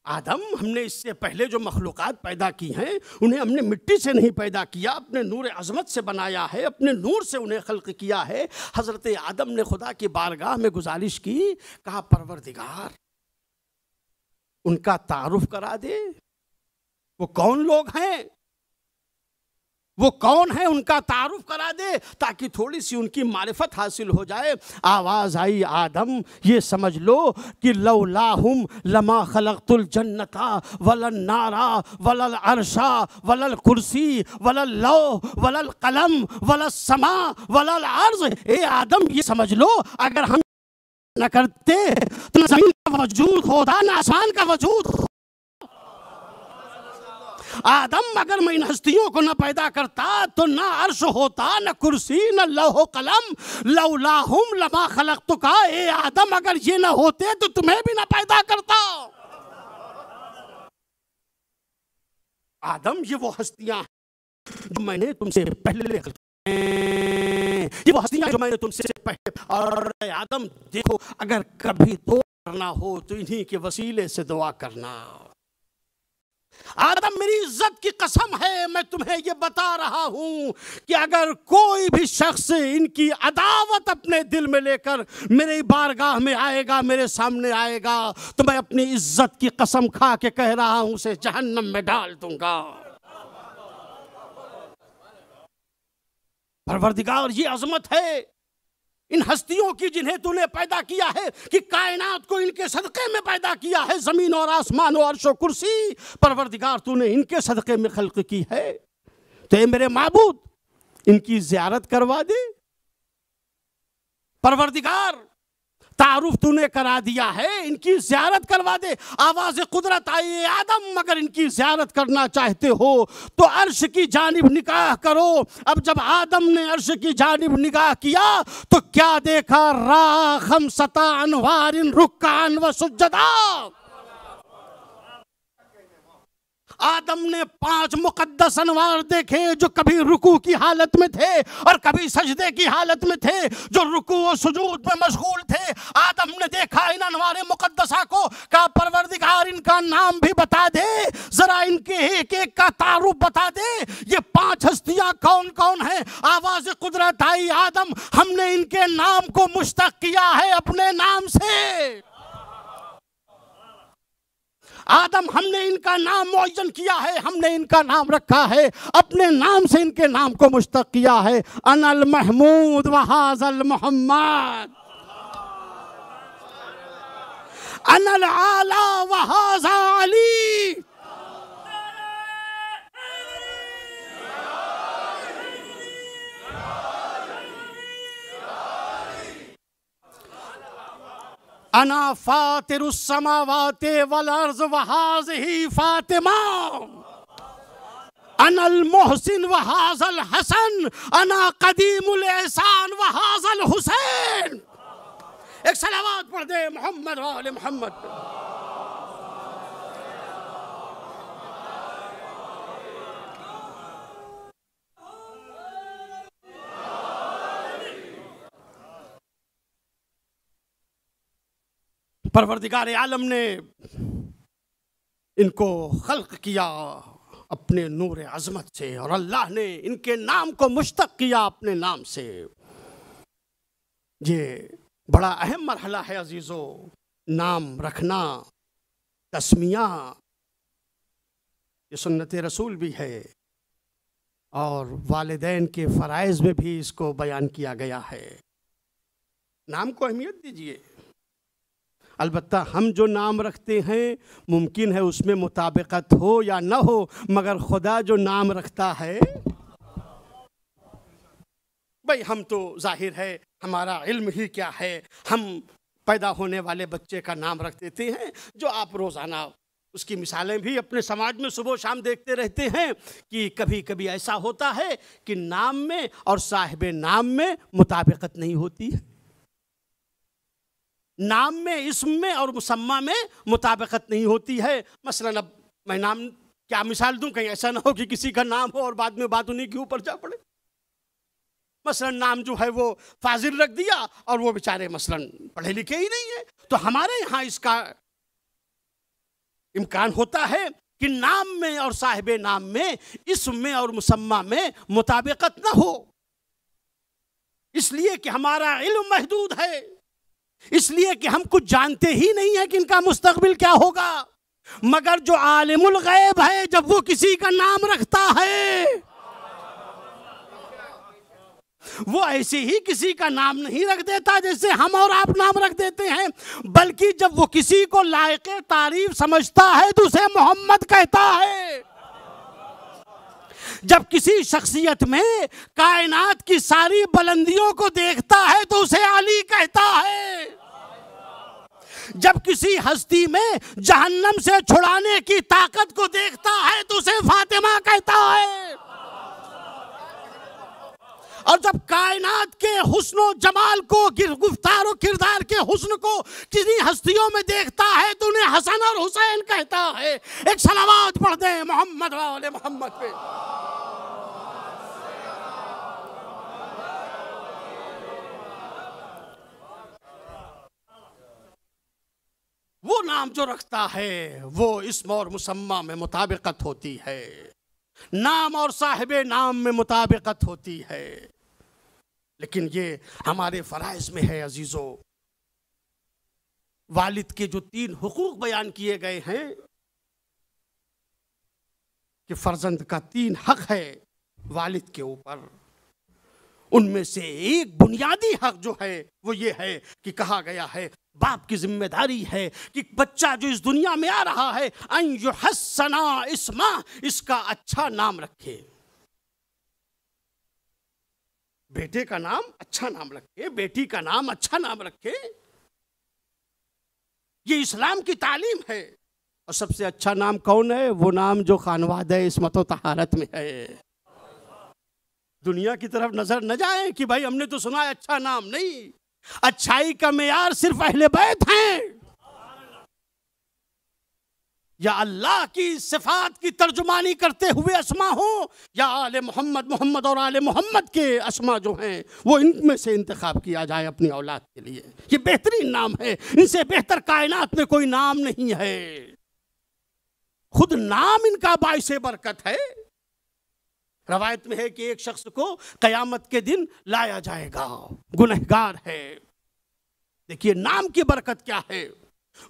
आदम, हमने इससे पहले जो मखलूक़ात पैदा की हैं उन्हें हमने मिट्टी से नहीं पैदा किया, अपने नूर अज़मत से बनाया है, अपने नूर से उन्हें खल्क़ किया है। हज़रत आदम ने खुदा की बारगाह में गुजारिश की, कहा परवरदिगार उनका तारुफ करा दे, वो कौन लोग हैं, वो कौन है, उनका तारुफ करा दे ताकि थोड़ी सी उनकी मारिफत हासिल हो जाए। आवाज़ आई, आदम ये समझ लो कि लौलाहुम लमा खलक़तुल जन्नता वलन नारा वलल अर्शा वलल कुर्सी वलल लौह वलल कलम वलल समा वलल अर्ज़। ए आदम ये समझ लो, अगर हम न करते तो न ज़मीन का वजूद होता, न आसमान का वजूद। आदम, अगर मैं इन हस्तियों को न पैदा करता तो ना अर्श होता, न कुर्सी, न लौह कलम। लौलाहुम लमा खलक़तुका, ए आदम अगर ये न होते तो तुम्हें भी न पैदा करता। आदम, ये वो हस्तियां जो मैंने तुमसे पहले, ये वो हस्तियां जो मैंने तुमसे पहले। और आदम देखो, अगर कभी दुआ करना हो तो इन्हीं के वसीले से दुआ करना। आदम, मेरी इज्जत की कसम है, मैं तुम्हें ये बता रहा हूं कि अगर कोई भी शख्स इनकी अदावत अपने दिल में लेकर मेरे बारगाह में आएगा, मेरे सामने आएगा, तो मैं अपनी इज्जत की कसम खा के कह रहा हूं उसे जहन्नम में डाल दूंगा। परवरदिगार, ये अजमत है इन हस्तियों की जिन्हें तूने पैदा किया है, कि कायनात को इनके सदक़े में पैदा किया है, ज़मीन और आसमान और अर्श और कुर्सी परवरदिगार तूने इनके सदक़े में खल्क़ की है। तो ये मेरे माबूद इनकी ज़ियारत करवा दे। परवरदिगार तारुफ तूने करा दिया है, इनकी ज़ियारत करवा दे। आवाज़ कुदरत आई, आदम अगर इनकी ज़ियारत करना चाहते हो तो अर्श की जानिब निगाह करो। अब जब आदम ने अर्श की जानिब निगाह किया तो क्या देखा? राखम सता अनवारिन रुक्कान व सुज्जदा। आदम ने 5 मुकद्दस अनवार देखे जो कभी रुकू की हालत में थे और कभी सजदे की हालत में थे, जो रुकू और सुजूद में मशगूल थे। आदम ने देखा इन अनवार मुकद्दसा को, कहा परवरदिगार इनका नाम भी बता दे, जरा इनके एक एक का तारुफ बता दे, ये 5 हस्तियां कौन कौन हैं। आवाज कुदरत आई, आदम हमने इनके नाम को मुश्तक किया है अपने नाम से। आदम हमने इनका नाम मुअय्यन किया है, हमने इनका नाम रखा है अपने नाम से, इनके नाम को मुश्तक किया है। अनल महमूद व हाज़ल मोहम्मद, अनल आला व हाज़ा अली। अना फातिरुस समावाति वल अर्ज़ व हाज़िही फातिमा, अनल मोहसिन व हाज़ल हसन, अना कदीमुल एहसान व हाज़ल हुसैन। एक सलावत पढ़ दे मोहम्मद व आले मोहम्मद। परवरदिगार आलम ने इनको खल्क किया अपने नूर अज़मत से और अल्लाह ने इनके नाम को मुश्तक किया अपने नाम से। ये बड़ा अहम मरहला है अजीज़ो, नाम रखना, तस्मिया, ये सुन्नत रसूल भी है और वालिदैन के फ़राइज़ में भी इसको बयान किया गया है। नाम को अहमियत दीजिए। अलबत्ता हम जो नाम रखते हैं मुमकिन है उसमें मुताबिकत हो या न हो, मगर खुदा जो नाम रखता है, भाई हम तो जाहिर है हमारा इल्म ही क्या है, हम पैदा होने वाले बच्चे का नाम रख देते हैं, जो आप रोज़ाना उसकी मिसालें भी अपने समाज में सुबह शाम देखते रहते हैं कि कभी कभी ऐसा होता है कि नाम में और साहिब नाम में मुताबिकत नहीं होती है। नाम में, इस्म में और मुसम्मा में मुताबिकत नहीं होती है। मसलन अब मैं नाम क्या मिसाल दूं, कहीं ऐसा ना हो कि किसी का नाम हो और बाद में बात उन्हीं के ऊपर जा पड़े। मसलन नाम जो है वो फाजिल रख दिया और वो बेचारे मसलन पढ़े लिखे ही नहीं है, तो हमारे यहाँ इसका इम्कान होता है कि नाम में और साहिब नाम में, इस्म में और मुसम्मा में मुताबिकत ना हो, इसलिए कि हमारा इल्म महदूद है, इसलिए कि हम कुछ जानते ही नहीं है कि इनका मुस्तकबिल क्या होगा। मगर जो आलिमुल गैब है, जब वो किसी का नाम रखता है, वो ऐसे ही किसी का नाम नहीं रख देता जैसे हम और आप नाम रख देते हैं, बल्कि जब वो किसी को लायक तारीफ समझता है तो उसे मोहम्मद कहता है। जब किसी शख्सियत में कायनात की सारी बुलंदियों को देखता है तो उसे अली कहता है। जब किसी हस्ती में जहन्नम से छुड़ाने की ताकत को देखता है तो उसे फातिमा कहता है। और जब कायनात के हुस्न जमाल को, गुफ्तार और किरदार के हुस्न को किसी हस्तियों में देखता है तो उन्हें हसन और हुसैन कहता है। एक सलावत पढ़ दे मोहम्मद वाले मोहम्मद पे। वो नाम जो रखता है वो इस्म और मुसम्मा में मुताबिकत होती है, नाम और साहिबे नाम में मुताबिकत होती है। लेकिन ये हमारे फराइज में है अजीजों। वालिद के जो 3 हुकूक बयान किए गए हैं कि फर्जंद का 3 हक है वालिद के ऊपर, उनमें से एक बुनियादी हक जो है वो ये है कि कहा गया है बाप की जिम्मेदारी है कि बच्चा जो इस दुनिया में आ रहा है अन युहस्सना इस्मा, इसका अच्छा नाम रखे। बेटे का नाम अच्छा नाम रखे, बेटी का नाम अच्छा नाम रखे। ये इस्लाम की तालीम है। और सबसे अच्छा नाम कौन है? वो नाम जो खानवादे इस्मत व तहारत में है। दुनिया की तरफ नजर न जाए कि भाई हमने तो सुना है अच्छा नाम, नहीं। अच्छाई का मेयार सिर्फ अहले बैत हैं। या अल्लाह की सिफात की तर्जुमानी करते हुए अस्मा हो, या आले मोहम्मद, मोहम्मद और आले मोहम्मद के अस्मा जो हैं वो इनमें से इंतखाब किया जाए अपनी औलाद के लिए। ये बेहतरीन नाम है, इनसे बेहतर कायनात में कोई नाम नहीं है। खुद नाम इनका बाइसे बरकत है। रवायत में है कि एक शख्स को कयामत के दिन लाया जाएगा, गुनहगार है। देखिए नाम की बरकत क्या है।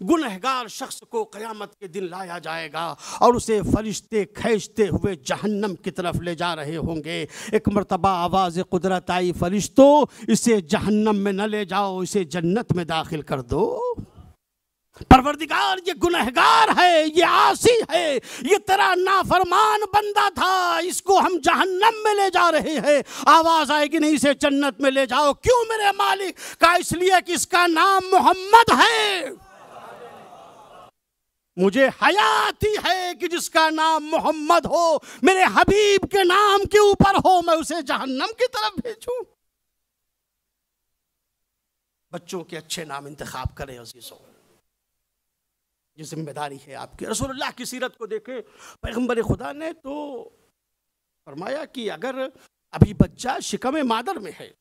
गुनहगार शख्स को कयामत के दिन लाया जाएगा और उसे फरिश्ते खींचते हुए जहन्नम की तरफ ले जा रहे होंगे। एक मर्तबा आवाज़ कुदरत आई, फरिश्तों इसे जहन्नम में न ले जाओ, इसे जन्नत में दाखिल कर दो। परवरदिगार ये गुनहगार है, ये आसी है, ये तेरा नाफरमान बंदा था, इसको हम जहन्नम में ले जा रहे हैं। आवाज आएगी नहीं, इसे जन्नत में ले जाओ। क्यों मेरे मालिक? का इसलिए कि इसका नाम मोहम्मद है। मुझे हयाती है कि जिसका नाम मोहम्मद हो, मेरे हबीब के नाम के ऊपर हो, मैं उसे जहन्नम की तरफ भेजूं। बच्चों के अच्छे नाम इंतखाब करें अजीजों, ये जिम्मेदारी है आपकी। रसूलुल्लाह की सीरत को देखें, पैगंबर खुदा ने तो फरमाया कि अगर अभी बच्चा शिकम मादर में है,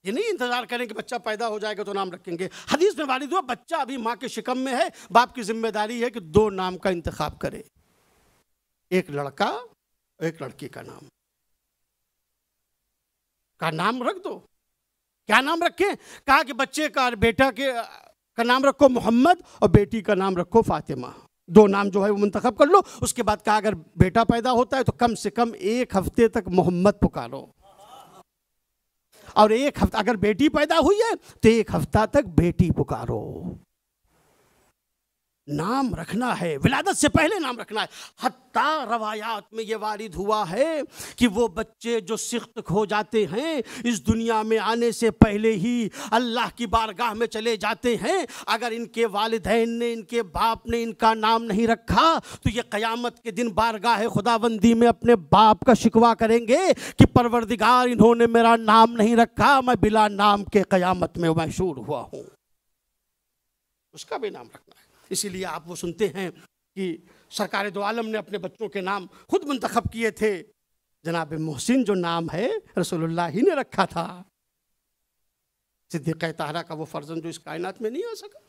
ये नहीं इंतजार करें कि बच्चा पैदा हो जाएगा तो नाम रखेंगे। हदीस में वारिद हुआ बच्चा अभी माँ के शिकम में है, बाप की जिम्मेदारी है कि 2 नाम का इंतखाब करे, एक लड़का एक लड़की का नाम रख दो। क्या नाम रखें? कहा कि बच्चे का बेटा का नाम रखो मोहम्मद और बेटी का नाम रखो फातिमा। 2 नाम जो है वो मुंतखब कर लो। उसके बाद कहा अगर बेटा पैदा होता है तो कम से कम 1 हफ्ते तक मोहम्मद पुकारो, और 1 हफ्ता अगर बेटी पैदा हुई है तो 1 हफ्ता तक बेटी पुकारो। नाम रखना है, विलादत से पहले नाम रखना है। हत्ता रवायात में ये वारिद हुआ है कि वो बच्चे जो सिख्त हो जाते हैं, इस दुनिया में आने से पहले ही अल्लाह की बारगाह में चले जाते हैं। अगर इनके वालिदैन ने, इनके बाप ने इनका नाम नहीं रखा तो ये क़यामत के दिन बारगाह खुदाबंदी में अपने बाप का शिकवा करेंगे कि परवरदिगार इन्होंने मेरा नाम नहीं रखा, मैं बिला नाम के क़यामत में महशूर हुआ हूँ। उसका भी नाम रखना है। इसीलिए आप वो सुनते हैं कि सरकार दो आलम ने अपने बच्चों के नाम खुद मुंतखब किए थे। जनाब मोहसिन जो नाम है रसूलुल्लाह ही ने रखा था। सिद्दीक़ ताहरा का वो फर्जंद जो इस कायनात में नहीं आ सका,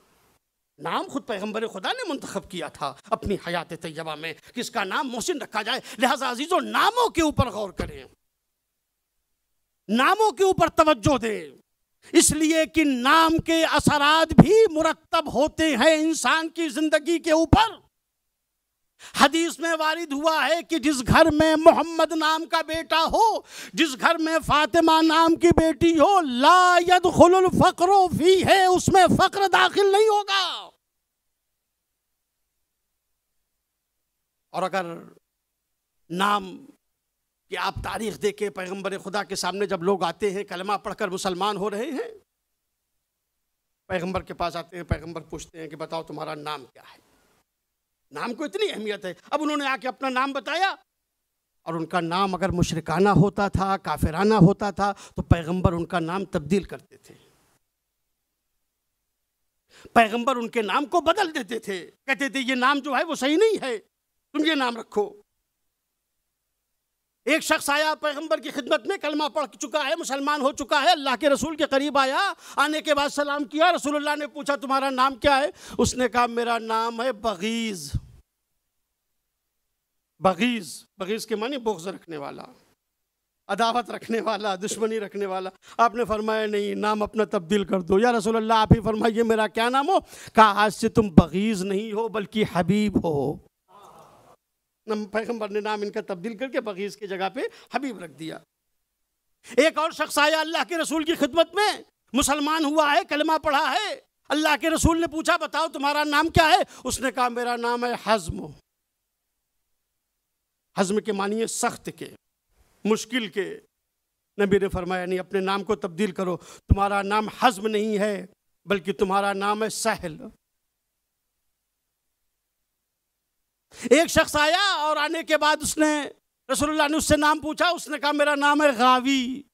नाम खुद पैगंबर खुदा ने मुंतखब किया था अपनी हयात तैयबा में कि इसका नाम मोहसिन रखा जाए। लिहाजा अजीजों, नामों के ऊपर गौर करें, नामों के ऊपर तवज्जो दें, इसलिए कि नाम के असरात भी मुरत्तब होते हैं इंसान की जिंदगी के ऊपर। हदीस में वारिद हुआ है कि जिस घर में मोहम्मद नाम का बेटा हो, जिस घर में फातिमा नाम की बेटी हो, ला यदखुलुल फ़क़्रु फ़ीह, उसमें फ़क़्र दाखिल नहीं होगा। और अगर नाम कि आप तारीख देखें, पैगंबर खुदा के सामने जब लोग आते हैं कलमा पढ़कर मुसलमान हो रहे हैं, पैगंबर के पास आते हैं, पैगंबर पूछते हैं कि बताओ तुम्हारा नाम क्या है। नाम को इतनी अहमियत है। अब उन्होंने आके अपना नाम बताया और उनका नाम अगर मुशरिकाना होता था, काफिराना होता था, तो पैगंबर उनका नाम तब्दील करते थे। पैगंबर उनके नाम को बदल देते थे, कहते थे ये नाम जो है वो सही नहीं है, तुम ये नाम रखो। एक शख्स आया पैगंबर की खिदमत में, कलमा पढ़ चुका है, मुसलमान हो चुका है, अल्लाह के रसूल के करीब आया, आने के बाद सलाम किया। रसूलुल्लाह ने पूछा तुम्हारा नाम क्या है? उसने कहा मेरा नाम है बगीज। बगीज, बगीज के माने बुग़्ज़ रखने वाला, अदावत रखने वाला, दुश्मनी रखने वाला। आपने फरमाया नहीं, नाम अपना तब्दील कर दो। या रसूलुल्लाह आप ही फरमाइए मेरा क्या नाम हो? कहा आज से तुम बगीज नहीं हो बल्कि हबीब हो। पैगंबर ने नाम इनका तब्दील करके बगीज की जगह पे हबीब रख दिया। एक और शख्स आया अल्लाह के रसूल की खिदमत में, मुसलमान हुआ है, कलमा पढ़ा है। अल्लाह के रसूल ने पूछा बताओ तुम्हारा नाम क्या है? उसने कहा मेरा नाम है हज़्म। हज़्म के मानिए सख्त के, मुश्किल के। नबी ने फरमाया नहीं, अपने नाम को तब्दील करो, तुम्हारा नाम हज़्म नहीं है, बल्कि तुम्हारा नाम है सहल। एक शख्स आया और आने के बाद रसूलुल्लाह ने उससे नाम पूछा, उसने कहा मेरा नाम है गावी।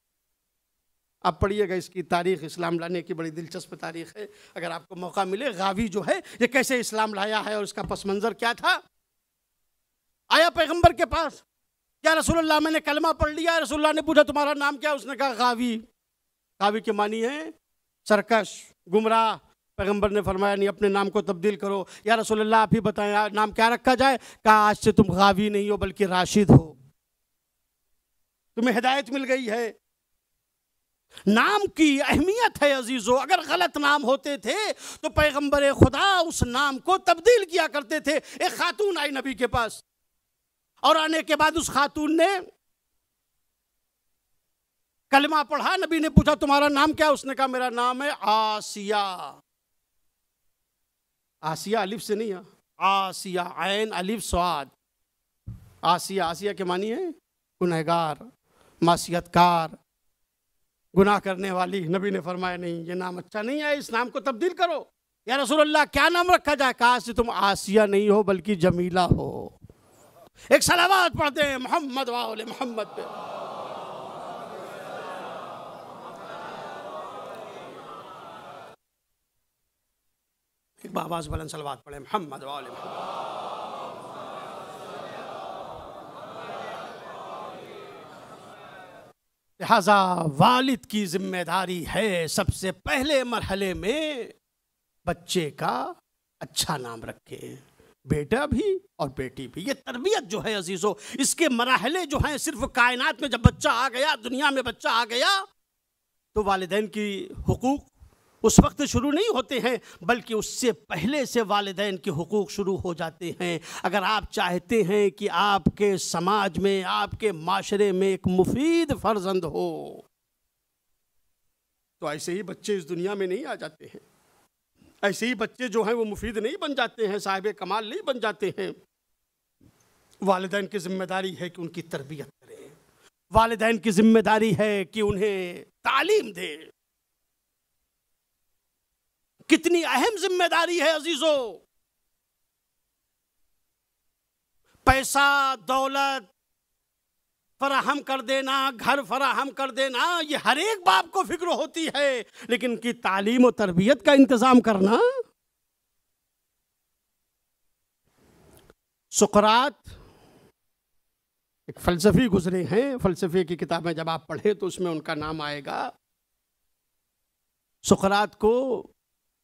आप पढ़िएगा इसकी तारीख, इस्लाम लाने की बड़ी दिलचस्प तारीख है, अगर आपको मौका मिले। गावी जो है ये कैसे इस्लाम लाया है और इसका पस मंज़र क्या था। आया पैगंबर के पास, क्या रसूलुल्लाह मैंने कलमा पढ़ लिया। रसूलुल्लाह ने पूछा तुम्हारा नाम क्या, उसने कहा गावी। गावी के मानी है सरकश, गुमराह। पैगंबर ने फरमाया नहीं, अपने नाम को तब्दील करो। या रसूलुल्लाह आप ही बताएं नाम क्या रखा जाए। कहा आज से तुम गावी नहीं हो बल्कि राशिद हो, तुम्हें हिदायत मिल गई है। नाम की अहमियत है अजीजों। अगर गलत नाम होते थे तो पैगंबर खुदा उस नाम को तब्दील किया करते थे। एक खातून आई नबी के पास और आने के बाद उस खातून ने कलमा पढ़ा। नबी ने पूछा तुम्हारा नाम क्या, उसने कहा मेरा नाम है आसिया। आसिया अलिफ से नहीं है, आसिया ऐन अलिफ स्वाद। आसिया, आसिया के मानी है गुनहगार, मासियतकार, गुनाह करने वाली। नबी ने फरमाया नहीं, ये नाम अच्छा नहीं है, इस नाम को तब्दील करो। या रसूलुल्लाह क्या नाम रखा जाए। कहा से तुम आसिया नहीं हो बल्कि जमीला हो। एक सलावत पढ़ते हैं मोहम्मद वाले मोहम्मद पे। एक आवाज बुलंद सलावत पढ़े मोहम्मद वाले मोहम्मद। लिहाजा वालिद की जिम्मेदारी है सबसे पहले मरहले में बच्चे का अच्छा नाम रखे, बेटा भी और बेटी भी। ये तरबियत जो है अजीजों, इसके मरहले जो हैं, सिर्फ कायनात में जब बच्चा आ गया, दुनिया में बच्चा आ गया, तो वालिदैन की हुकूक उस वक्त शुरू नहीं होते हैं, बल्कि उससे पहले से वालिदैन के हुकूक शुरू हो जाते हैं। अगर आप चाहते हैं कि आपके समाज में, आपके माशरे में एक मुफीद फर्जंद हो, तो ऐसे ही बच्चे इस दुनिया में नहीं आ जाते हैं। ऐसे ही बच्चे जो हैं वो मुफीद नहीं बन जाते हैं, साहिब कमाल नहीं बन जाते हैं। वालिदैन की जिम्मेदारी है कि उनकी तरबियत करें, वालिदैन की जिम्मेदारी है कि उन्हें तालीम दें। कितनी अहम जिम्मेदारी है अजीजों। पैसा दौलत फराहम कर देना, घर फराहम कर देना, ये हर एक बाप को फिक्र होती है, लेकिन उनकी तालीम और तरबियत का इंतजाम करना। सुकरात एक फलसफी गुजरे हैं, फलसफे की किताबें जब आप पढ़ें तो उसमें उनका नाम आएगा। सुकरात को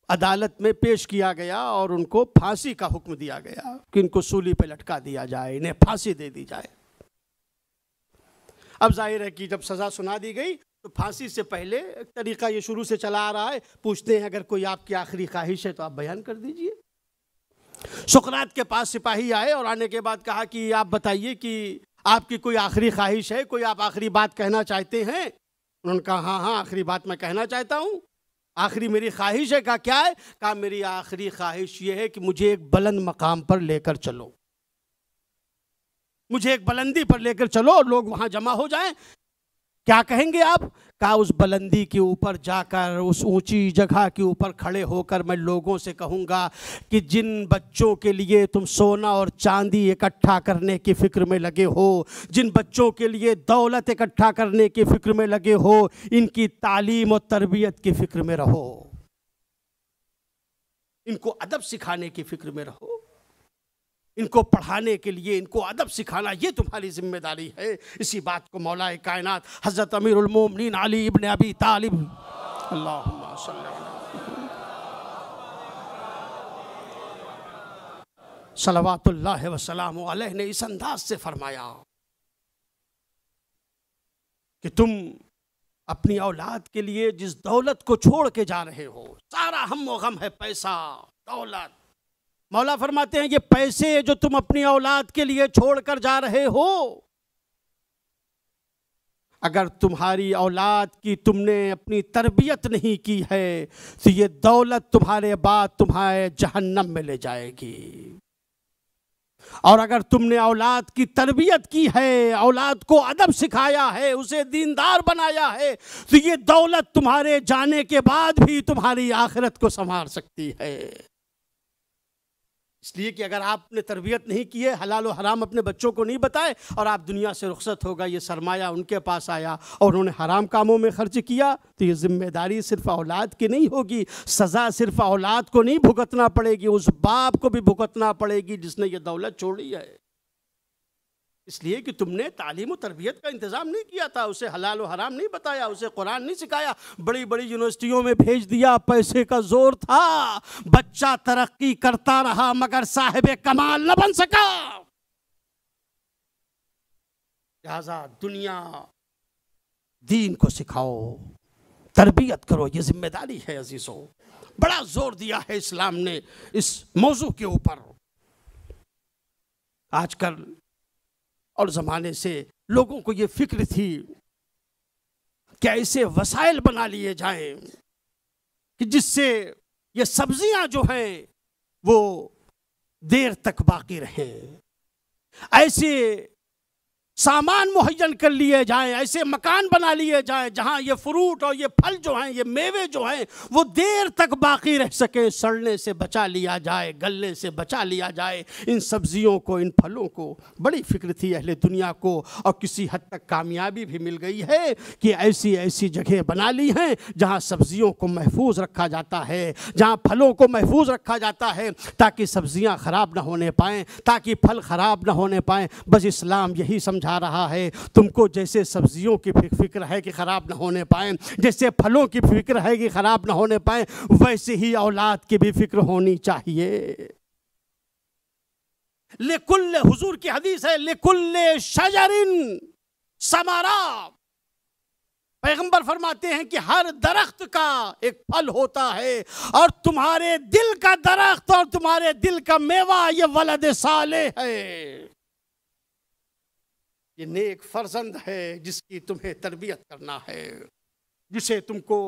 अदालत में पेश किया गया और उनको फांसी का हुक्म दिया गया कि इनको सूली पे लटका दिया जाए, इन्हें फांसी दे दी जाए। अब जाहिर है कि जब सज़ा सुना दी गई तो फांसी से पहले एक तरीका ये शुरू से चला आ रहा है, पूछते हैं अगर कोई आपकी आखिरी ख्वाहिश है तो आप बयान कर दीजिए। सुकरात के पास सिपाही आए और आने के बाद कहा कि आप बताइए कि आपकी कोई आखिरी ख्वाहिश है, कोई आप आखिरी बात कहना चाहते हैं। उन्होंने कहा हाँ हाँ आखिरी बात मैं कहना चाहता हूँ, आखिरी मेरी ख्वाहिश है। कहा क्या है। कहा मेरी आखिरी ख्वाहिश ये है कि मुझे एक बुलंद मकाम पर लेकर चलो, मुझे एक बुलंदी पर लेकर चलो और लोग वहां जमा हो जाएं। क्या कहेंगे आप। कहा उस बुलंदी के ऊपर जाकर, उस ऊंची जगह के ऊपर खड़े होकर मैं लोगों से कहूँगा कि जिन बच्चों के लिए तुम सोना और चांदी इकट्ठा करने की फ़िक्र में लगे हो, जिन बच्चों के लिए दौलत इकट्ठा करने की फ़िक्र में लगे हो, इनकी तालीम और तरबियत की फ़िक्र में रहो, इनको अदब सिखाने की फ़िक्र में रहो, इनको पढ़ाने के लिए, इनको अदब सिखाना ये तुम्हारी जिम्मेदारी है। इसी बात को मौलाए कायनात हज़रत अमीरुल मोमिनीन अली इब्न अबी तालिब अल्लाहुम्मा सल्ली सल्लल्लाहु व सल्लम अलैहि ने इस अंदाज से फरमाया कि तुम अपनी औलाद के लिए जिस दौलत को छोड़ के जा रहे हो, सारा हम व गम है पैसा दौलत। मौला फरमाते हैं ये पैसे जो तुम अपनी औलाद के लिए छोड़कर जा रहे हो, अगर तुम्हारी औलाद की तुमने अपनी तरबियत नहीं की है तो ये दौलत तुम्हारे बाद तुम्हारे जहन्नम में ले जाएगी। और अगर तुमने औलाद की तरबियत की है, औलाद को अदब सिखाया है, उसे दीनदार बनाया है, तो ये दौलत तुम्हारे जाने के बाद भी तुम्हारी आखिरत को संवार सकती है। इसलिए कि अगर आपने तरबियत नहीं की है, हलाल और हराम अपने बच्चों को नहीं बताए और आप दुनिया से रुखसत हो गए, ये सरमाया उनके पास आया और उन्होंने हराम कामों में खर्च किया, तो ये जिम्मेदारी सिर्फ औलाद की नहीं होगी, सज़ा सिर्फ औलाद को नहीं भुगतना पड़ेगी, उस बाप को भी भुगतना पड़ेगी जिसने ये दौलत छोड़ी है। इसलिए कि तुमने तालीम और तरबियत का इंतज़ाम नहीं किया था, उसे हलाल और हराम नहीं बताया, उसे कुरान नहीं सिखाया, बड़ी बड़ी यूनिवर्सिटियों में भेज दिया, पैसे का जोर था, बच्चा तरक्की करता रहा मगर साहिब कमाल न बन सका। लिहाजा दुनिया दीन को सिखाओ, तरबियत करो, ये जिम्मेदारी है अजीजों। बड़ा जोर दिया है इस्लाम ने इस मौजू के ऊपर। आजकल और ज़माने से लोगों को ये फिक्र थी कि ऐसे वसाइल बना लिए जाएं कि जिससे ये सब्जियां जो हैं वो देर तक बाकी रहें, ऐसे सामान मुहैयन कर लिए जाएं, ऐसे मकान बना लिए जाएं जहां ये फ्रूट और ये फल जो हैं, ये मेवे जो हैं वो देर तक बाकी रह सके, सड़ने से बचा लिया जाए, गलने से बचा लिया जाए। इन सब्जियों को, इन फलों को बड़ी फिक्र थी अहले दुनिया को, और किसी हद तक कामयाबी भी मिल गई है कि ऐसी ऐसी जगह बना ली हैं जहां सब्जियों को महफूज रखा जाता है, जहां फलों को महफूज रखा जाता है, ताकि सब्जियां ख़राब ना होने पाएँ, ताकि फल ख़राब ना होने पाएँ। बस इस्लाम यही समझा रहा है, तुमको जैसे सब्जियों की फिक्र है कि खराब ना होने पाए, जैसे फलों की फिक्र है कि खराब ना होने पाए, वैसे ही औलाद की भी फिक्र होनी चाहिए। लेकुल्ले, हुजूर की हदीस है, लेकुल्ले शजरिन समारा। पैगंबर फरमाते हैं कि हर दरख्त का एक फल होता है, और तुम्हारे दिल का दरख्त और तुम्हारे दिल का मेवा ये वलद साले है, ये नेक फर्जंद है जिसकी तुम्हें तरबियत करना है, जिसे तुमको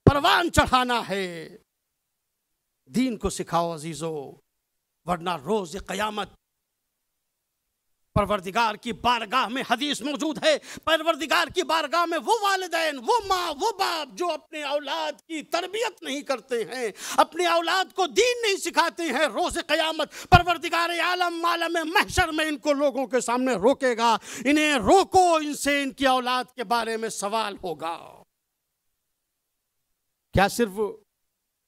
परवान चढ़ाना है। दीन को सिखाओ अजीजों, वरना रोज क़यामत परवरदिगार की बारगाह में, हदीस मौजूद है, परवरदिगार की बारगाह में वो वालिदैन, वो माँ, वो बाप जो अपने औलाद की तरबियत नहीं करते हैं, अपने औलाद को दीन नहीं सिखाते हैं, रोज़ क़यामत परवरदिगार आलम आलम महशर में इनको लोगों के सामने रोकेगा, इन्हें रोको, इनसे इनकी औलाद के बारे में सवाल होगा। क्या सिर्फ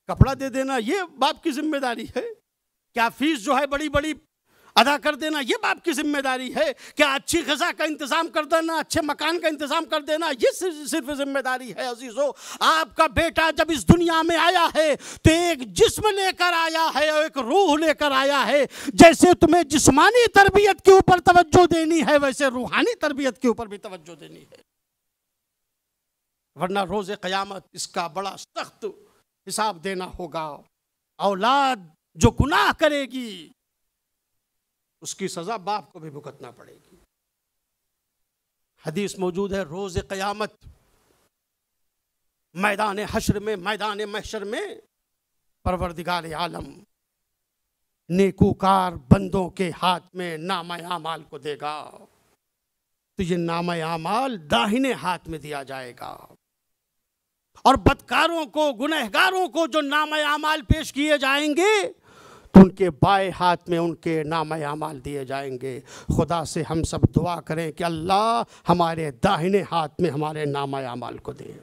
कपड़ा दे देना ये बाप की जिम्मेदारी है? क्या फीस जो है बड़ी बड़ी अदा कर देना ये बाप की जिम्मेदारी है? क्या अच्छी ग़िज़ा का इंतज़ाम कर देना, अच्छे मकान का इंतज़ाम कर देना ये सिर्फ जिम्मेदारी है? अजीज़ों, आपका बेटा जब इस दुनिया में आया है तो एक जिस्म लेकर आया है और एक रूह लेकर आया है। जैसे तुम्हें जिस्मानी तरबियत के ऊपर तवज्जो देनी है, वैसे रूहानी तरबियत के ऊपर भी तवज्जो देनी है, वरना रोज़े क़यामत इसका बड़ा सख्त हिसाब देना होगा। औलाद जो गुनाह करेगी उसकी सज़ा बाप को भी भुगतना पड़ेगी। हदीस मौजूद है, रोज़ क़यामत मैदान हश्र में, मैदान महशर में परवरदिगार आलम नेकूकार बंदों के हाथ में नामा आमाल को देगा, तो ये नामा आमाल दाहिने हाथ में दिया जाएगा, और बदकारों को, गुनहगारों को जो नामा आमाल पेश किए जाएंगे तो उनके बाएं हाथ में उनके नामे आमाल दिए जाएंगे। खुदा से हम सब दुआ करें कि अल्लाह हमारे दाहिने हाथ में हमारे नामे आमाल को दे,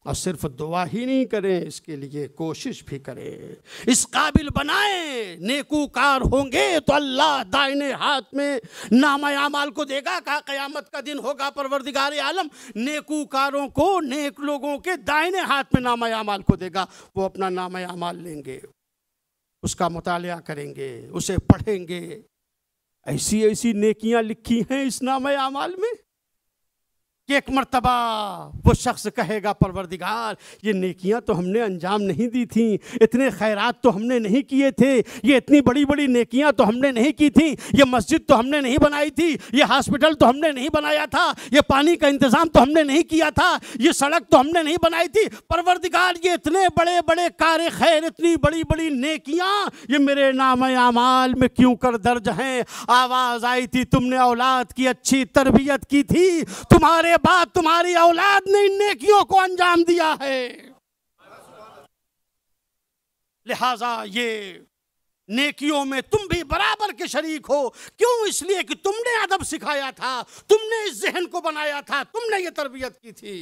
और सिर्फ दुआ ही नहीं करें, इसके लिए कोशिश भी करें, इस काबिल बनाएं। नेकूकार होंगे तो अल्लाह दाहिने हाथ में नामा आमाल को देगा। कहा क़यामत का दिन होगा, परवरदिगार आलम नेकूकारों को, नेक लोगों के दाहिने हाथ में नामा आमाल को देगा। वो अपना नामा आमाल लेंगे, उसका मुतालिया करेंगे, उसे पढ़ेंगे, ऐसी ऐसी नेकियां लिखी हैं इस नामे आमाल में कि एक मर्तबा वो शख्स कहेगा परवरदिगार ये नेकियां तो हमने अंजाम नहीं दी थी, इतने खैरात तो हमने नहीं किए थे, ये इतनी बड़ी बड़ी नेकियां तो हमने नहीं की थी, ये मस्जिद तो हमने नहीं बनाई थी, ये हॉस्पिटल तो हमने नहीं बनाया था, ये पानी का इंतज़ाम तो हमने नहीं किया था, ये सड़क तो हमने नहीं बनाई थी। परवरदिगार ये इतने बड़े बड़े कार खैर, इतनी बड़ी बड़ी नेकियां ये मेरे नाम आमाल में क्यों कर दर्ज हैं? आवाज़ आई थी तुमने औलाद की अच्छी तरबियत की थी, तुम्हारे बाद तुम्हारी औलाद ने इन नेकियों को अंजाम दिया है। लिहाजा ये नेकियों में तुम भी बराबर के शरीक हो। क्यों? इसलिए कि तुमने अदब सिखाया था, तुमने इस जहन को बनाया था, तुमने ये तरबियत की थी।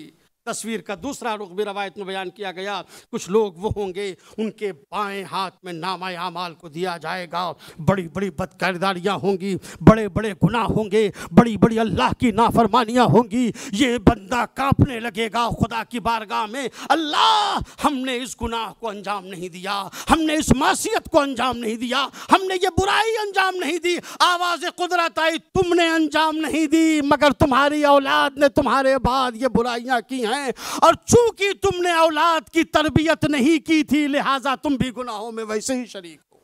तस्वीर का दूसरा रुख भी रवायत में बयान किया गया, कुछ लोग वो होंगे उनके बाएं हाथ में नामा आमाल को दिया जाएगा, बड़ी बड़ी बदकिरदारियाँ होंगी, बड़े बड़े गुनाह होंगे, बड़ी बड़ी अल्लाह की नाफरमानियाँ होंगी। ये बंदा कांपने लगेगा खुदा की बारगाह में, अल्लाह हमने इस गुनाह को अंजाम नहीं दिया, हमने इस मासियत को अंजाम नहीं दिया, हमने ये बुराई अंजाम नहीं दी। आवाज़ कुदरत आई तुमने अंजाम नहीं दी, मगर तुम्हारी औलाद ने तुम्हारे बाद ये बुराइयाँ की हैं, और चूंकि तुमने औलाद की तरबियत नहीं की थी लिहाजा तुम भी गुनाहों में वैसे ही शरीक हो।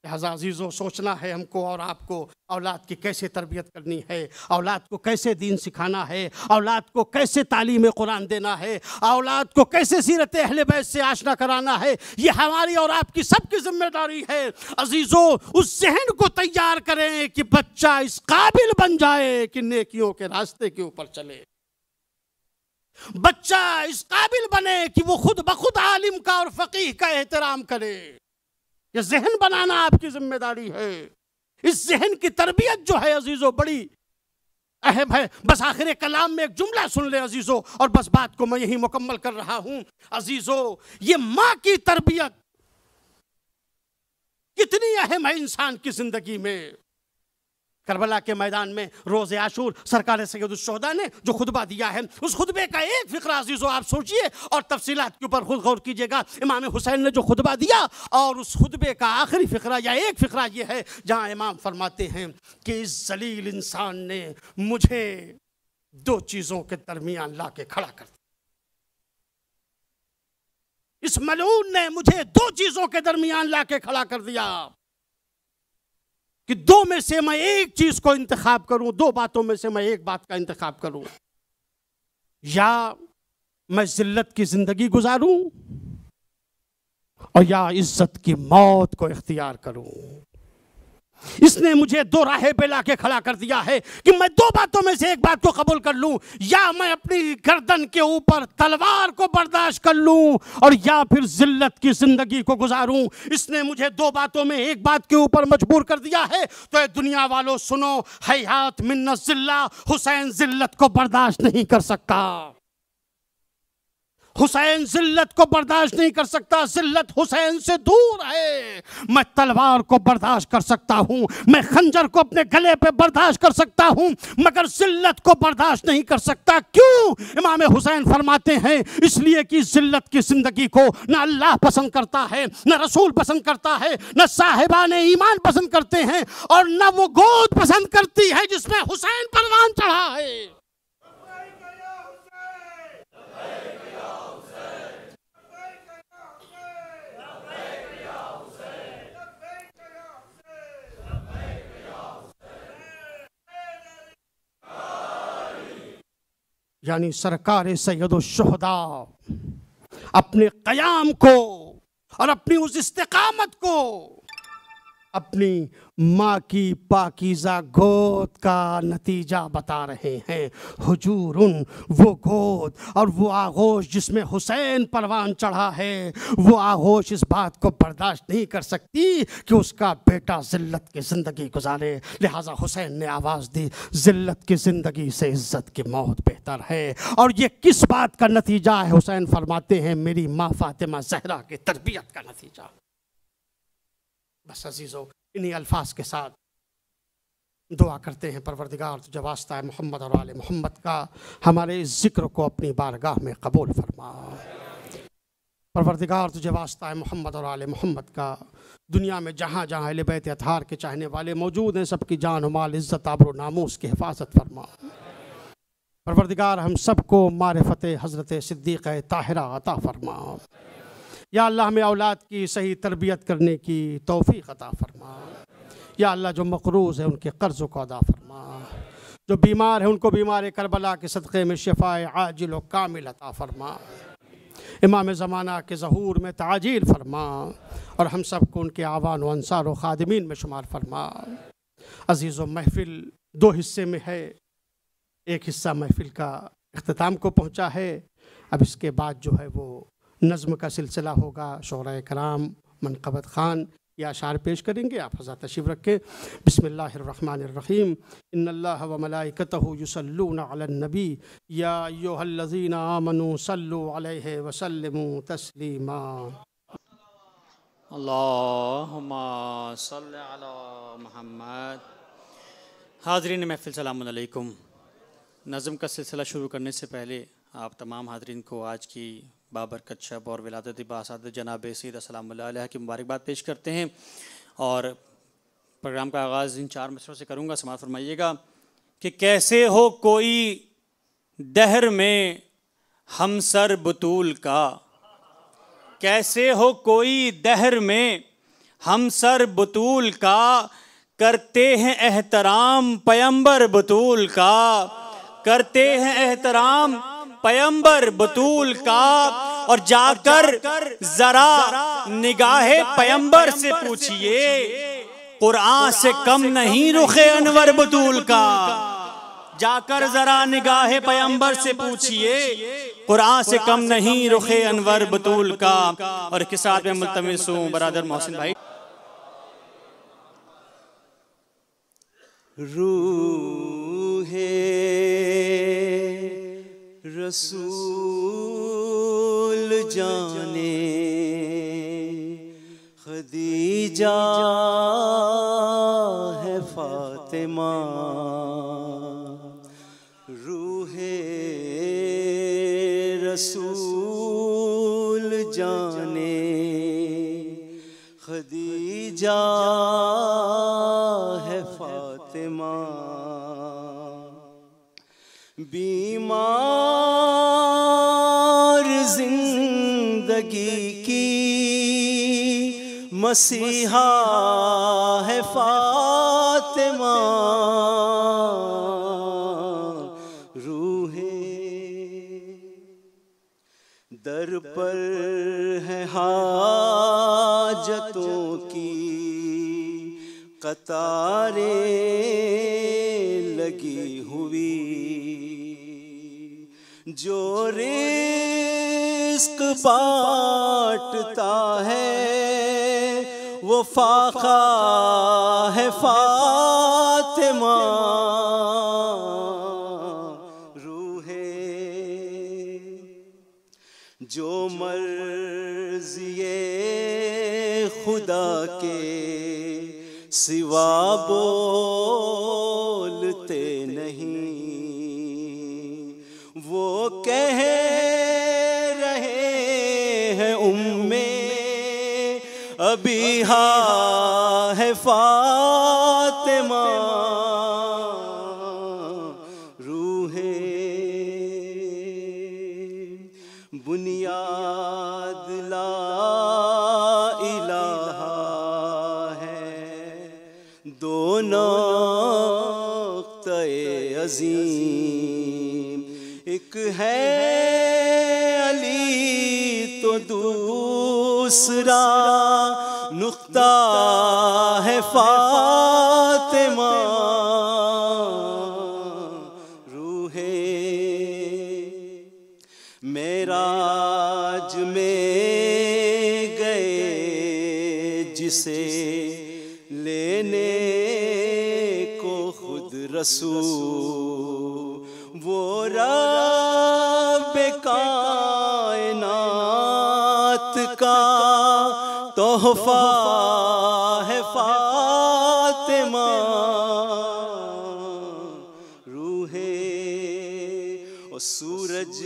लिहाजा अजीज़ों, सोचना है हमको और आपको औलाद की कैसे तरबियत करनी है, औलाद को कैसे दीन सिखाना है, औलाद को कैसे तालीम कुरान देना है, औलाद को कैसे सीरत अहले बैत से आशना कराना है। ये हमारी और आपकी सबकी जिम्मेदारी है। अजीज़ों, उस जहन को तैयार करें कि बच्चा इस काबिल बन जाए कि नेकियों के रास्ते के ऊपर चले, बच्चा इस काबिल बने कि वो खुद बखुद आलिम का और फकीह का एहतराम करे। ये जहन बनाना आपकी जिम्मेदारी है। इस जहन की तरबियत जो है अजीजों बड़ी अहम है। बस आखिर कलाम में एक जुमला सुन ले अजीजों, और बस बात को मैं यही मुकम्मल कर रहा हूं। अजीजों, ये माँ की तरबियत कितनी अहम है इंसान की जिंदगी में। करबला के मैदान में रोज़े आशूर सरकार सैयदुश्शुहदा ने जो खुतबा दिया है, उस खुतबे का एक फ़िक्रा अजीज़ों आप सोचिए और तफसीलात के ऊपर खुद गौर कीजिएगा। इमाम हुसैन ने जो खुतबा दिया और उस खुतबे का आखिरी फ़िक्रा या एक फ़िक्रा ये है जहाँ इमाम फरमाते हैं कि इस जलील इंसान ने मुझे दो चीज़ों के दरमियान ला के खड़ा कर दिया, इस मलऊन ने मुझे दो चीज़ों के दरमियान ला के खड़ा कर दिया कि दो में से मैं एक चीज को इंतखाब करूं, दो बातों में से मैं एक बात का इंतखाब करूं, या मैं जिल्लत की जिंदगी गुजारूं और या इज्जत की मौत को इख्तियार करूं। इसने मुझे दो राहें पे लाके खड़ा कर दिया है कि मैं दो बातों में से एक बात को कबूल कर लूं, या मैं अपनी गर्दन के ऊपर तलवार को बर्दाश्त कर लूं और या फिर जिल्लत की जिंदगी को गुजारूं। इसने मुझे दो बातों में एक बात के ऊपर मजबूर कर दिया है। तो ये दुनिया वालों सुनो, हयात मिन्नत जिल्ला, हुसैन जिल्लत को बर्दाश्त नहीं कर सकता। हुसैन जिल्लत को बर्दाश्त नहीं कर सकता, जिल्लत हुसैन से दूर है। मैं तलवार को बर्दाश्त कर सकता हूं, मैं खंजर को अपने गले पे बर्दाश्त कर सकता हूं, मगर जिल्लत को बर्दाश्त नहीं कर सकता। क्यों? इमाम हुसैन फरमाते हैं इसलिए कि जिल्लत की जिंदगी को न अल्लाह पसंद करता है, न रसूल पसंद करता है, न साहिबाने ईमान पसंद करते हैं, और न वो गोद पसंद करती है जिसमें हुसैन परवान चढ़ा है। यानी सरकार सैयदुश्शुहदा अपने क़याम को और अपनी उस इस्तिकामत को अपनी माँ की पाकीज़ा गोद का नतीजा बता रहे हैं। हुजूरुन, वो गोद और वो आगोश जिसमें हुसैन परवान चढ़ा है, वो आगोश इस बात को बर्दाश्त नहीं कर सकती कि उसका बेटा जिल्लत की ज़िंदगी गुजारे। लिहाजा हुसैन ने आवाज़ दी, जिल्लत की ज़िंदगी से इज़्ज़त की मौत बेहतर है। और ये किस बात का नतीजा है? हुसैन फरमाते हैं मेरी माँ फातिमा ज़हरा की तरबियत का नतीजा। बस अजीज़ों, इन्हीं अल्फाज के साथ दुआ करते हैं, परवरदिगार तुझे वास्ता है मोहम्मद और आले मोहम्मद का, हमारे इस ज़िक्र को अपनी बारगाह में कबूल फरमा। परवरदिगार तुझे वास्ता है मोहम्मद और आले मोहम्मद का, दुनिया में जहाँ जहाँ अहले बैत अतहार के चाहने वाले मौजूद हैं, सबकी जान माल इज़्ज़त आबरू नामूस की हिफाजत फरमा। परवरदिगार हम सबको मारिफत हज़रत सिद्दीक़ ताहिरा अता फरमा। या अल्लाह हमें औलाद की सही तरबियत करने की तौफ़ीक़ अता फरमा। या अल्लाह जो मक़रूज़ है उनके कर्ज़ को अदा फरमा, जो बीमार है उनको बीमार करबला के सदक़े में शिफ़ाए आजिल व कामिल अता फरमा। इमाम ज़माना के ज़हूर में ताजील फरमा और हम सब को उनके आवान व अंसार व ख़ादिमीन में शुमार फरमा। अज़ीज़ व महफ़िल दो हिस्से में है, एक हिस्सा महफ़िल का इख्तिताम को पहुँचा है। अब इसके बाद जो है वो नज़्म का सिलसिला होगा। शोरा कराम मनक़बत ख़ान या अशार पेश करेंगे। आप हज़रत तशरीफ़ रखें। बिस्मिल्लाहिर्रहमानिर्रहीम। इन्नल्लाह व मलाइकतहु युसल्लूना अलन नबी या अय्युहल्लज़ीना आमनू सल्लु अलैहि व सल्लिमू तस्लीमा। अल्लाहुम्मा सल्लि अला मुहम्मद। हाज़रीन महफ़िल सलामुन अलैकुम। नज़्म का सिलसिला शुरू करने से पहले आप तमाम हाज़रीन को आज की बाबरकत शब और विलादत बासादत जनाब सैयद सलामुल्लाह अलैह की मुबारकबाद पेश करते हैं और प्रोग्राम का आगाज़ इन 4 मिसरों से करूँगा। समाअत फरमाइएगा कि कैसे हो कोई दहर में हमसर बतूल का, कैसे हो कोई दहर में हमसर बतूल का, करते हैं एहतराम पैगंबर बतूल का, करते हैं एहतराम पैगंबर बतूल का। और जाकर जरा निगाहे पैगंबर से पूछिए, कुरान से कम नहीं रुखे अनवर बतूल का। जाकर जरा निगाहे पैगंबर से पूछिए, कुरान से कम नहीं रुखे अनवर बतूल का। और इसके साथ में मुल्तमिस हूँ बरादर मोहसिन भाई। रूहे रसूल जाने खदीजा है फातिमा, रूहे रसूल जाने खदीजा है फातिमा। बीमार जिंदगी की मसीहा है फातिमा, रूहे दर पर है हाजतों की कतारें लगी हुई, जो रिस्क बांटता है वो फाखा है फातिमा, रूहे जो मर्ज़िए खुदा के सिवा बोलते नहीं, वो कह रहे हैं उम्मे अबीहा है फातिमा, रूहे बुनियाद ला इलाहा है, दोनों नुक्ते अज़ीम, एक है अली तो दूसरा नुक्ता है फातिमा, रूहे मेराज में गए जिसे लेने को खुद रसूल, वो रब्बे कायनात का तोहफा है फातिमा, रूहे और सूरज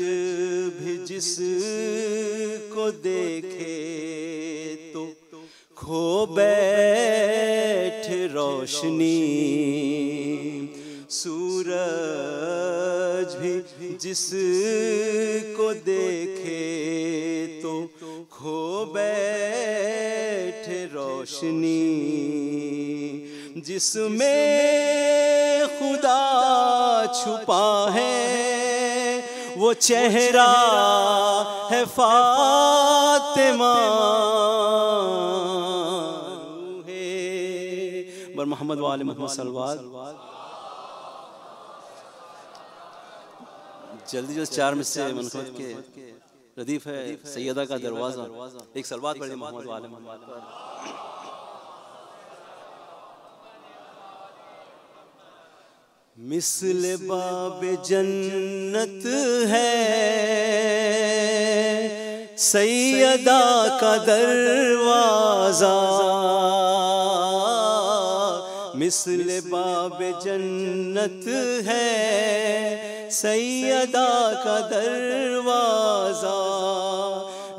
भी जिसको देखे तो खो बैठे रोशनी, सूरज सूरज भी जिसको देखे तो खो बैठे रोशनी, जिसमें खुदा छुपा है वो चेहरा है फातिमा। बर मोहम्मद वाले मोहम्मद सल्लल्लाहु। जल्दी जल्दी 4 में से मनखुद के रदीफ है सैयदा का दरवाजा। एक सलवात पढ़िए मोहम्मद वाले मोहम्मद। मिस्ल बाबे जन्नत है सैयदा का दरवाजा, मिस्ल बाबे जन्नत है सैयदा का दरवाजा,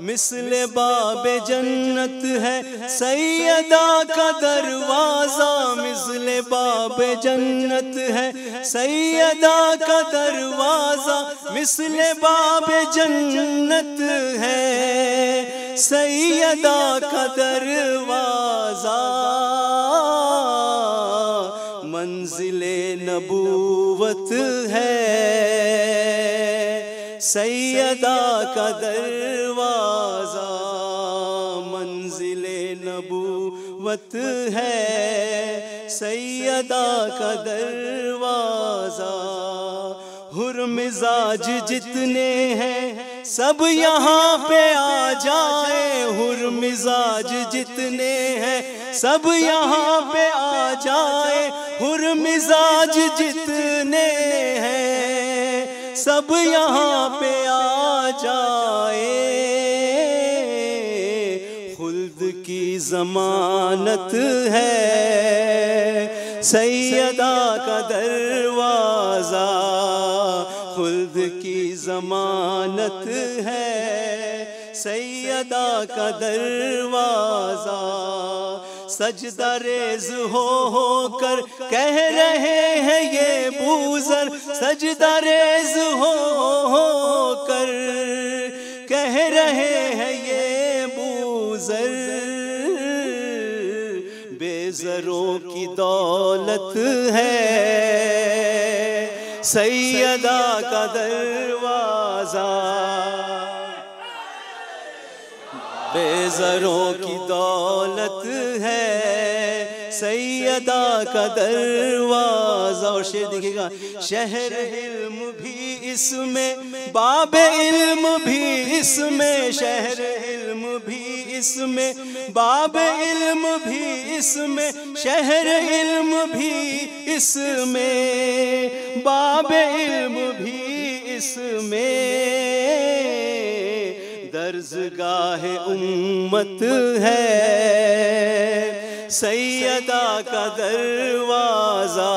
मिस्ल बाबे जन्नत है सैयदा का दरवाजा, मिस्ल बाबे जन्नत है सैयदा का दरवाजा, मिस्ल बाबे जन्नत है सैयदा का दरवाजा, मंजिले नबूवत है सैयदा का दरवाजा, मंजिले नबूवत है सैयदा का दरवाजा। हुर्मिजाज जितने हैं सब यहाँ पे आ जाए, हुर्मिजाज जितने हैं सब यहाँ पे आ जाए, हुर्मिजाज जितने हैं सब यहाँ पे आ जाए, खुल्द की ज़मानत है सैयदा का दरवाजा, खुल्द की ज़मानत है सैयदा का दरवाजा। सजदा रेज हो कर कह रहे हैं ये बूज़र, सजदा रेज हो कर कह रहे हैं ये बूज़र, बेज़रों की दौलत है सैयदा का दरवाजा, बेज़रों की दौलत है सैयदा का दरवाजा। और शेर देखिएगा, शहर इल्म भी इसमें बाबे इल्म भी इसमें, शहर इल्म भी इसमें बाबे इल्म भी इसमें, शहर इल्म भी इसमें बाबे इल्म भी इसमें, दर्ज़गाहे उम्मत है सैयदा का दरवाजा,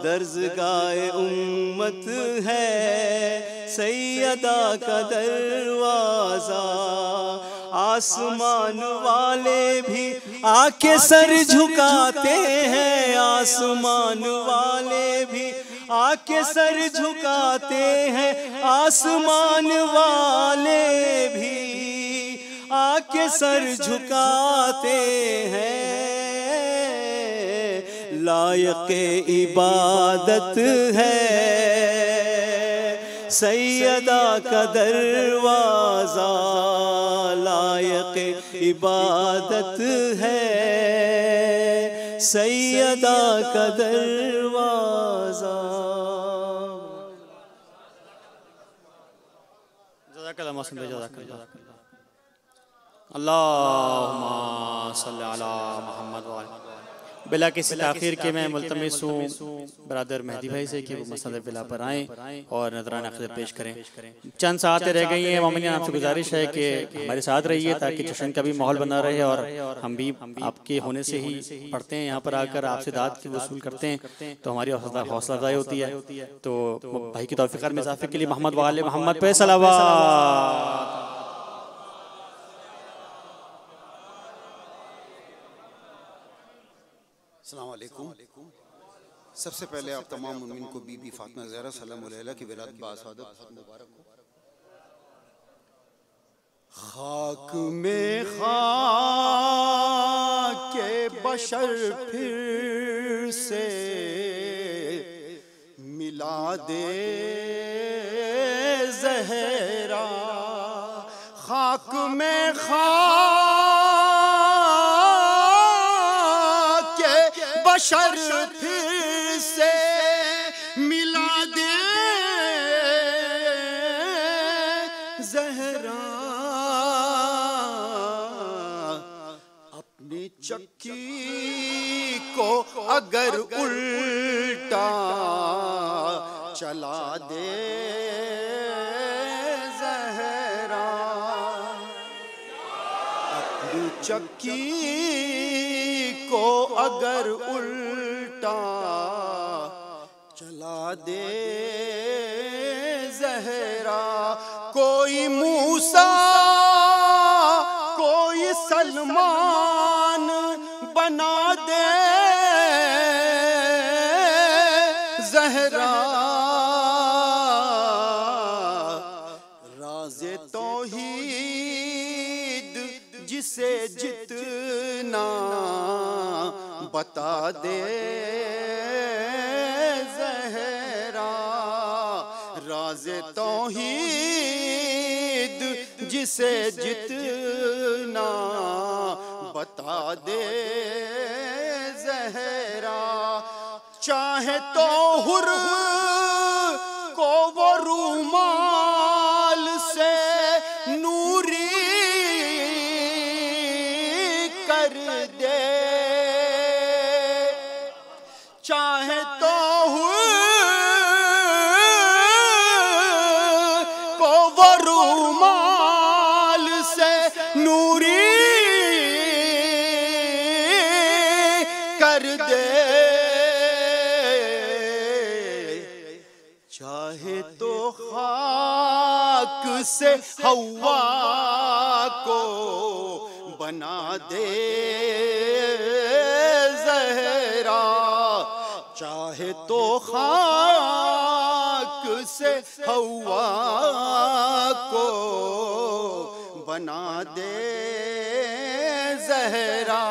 दर्ज़गाहे उम्मत है सैयदा का दरवाजा। आसमान वाले भी आके सर झुकाते हैं, आसमान वाले भी आके सर झुकाते हैं, आसमान वाले भी आके सर झुकाते हैं, लायक़े इबादत है सैयदा का दरवाजा, लायक़े इबादत है सैयदा का दरवाजा। अल्लाहुम्मा सल्ली अला मुहम्मद व अला। बिला किसी ताख़ीर के मैं मुल्तमिस हूँ बरादर मेहदी भाई से कि वो मसनद बिला पर आएँ और नजराना अक़ीदत पेश करें। चंद सातें रह गई हैं, मोमिनीन आपसे गुजारिश है कि हमारे साथ रहिए ताकि जश्न का भी माहौल बना रहे और हम भी आपके होने से ही पढ़ते हैं, यहाँ पर आकर आपसे दाद की वसूल करते हैं तो हमारी हौसला अफ़ज़ाई होती है। तो भाई की तौफ़ीक़ में इज़ाफ़े के लिए मोहम्मद वाले मोहम्मद पे सलावत। अस्सलाम वालेकुम। सबसे पहले आप तमाम मुमिन को बीबी फातिमा ज़हरा सलाम अलैहा की विलादत बासादत मुबारक हो। खाक में खाके बशर फिर से मिला दे ज़हरा, खाक में खाके बशर फिर से मिला दे ज़हरा, अपनी चक्की को अगर उल्टा चला दे ज़हरा, अपनी चक्की को अगर उल्टा चला दे ज़हरा, कोई मूसा कोई सलमान बना दे ज़हरा, राज़े तौहीद जिसे जितना बता दे ज़हरा, राज़े तौहीद जिसे जितना बता दे ज़हरा, चाहे तो हुर को वो रूमाल से नूरी कर दे, चाहे तो को वो रूमाल से नूरी कर दे, चाहे तो खाक से हवा को बना दे ज़हरा, चाहे तो खाक से हवा को बना दे ज़हरा,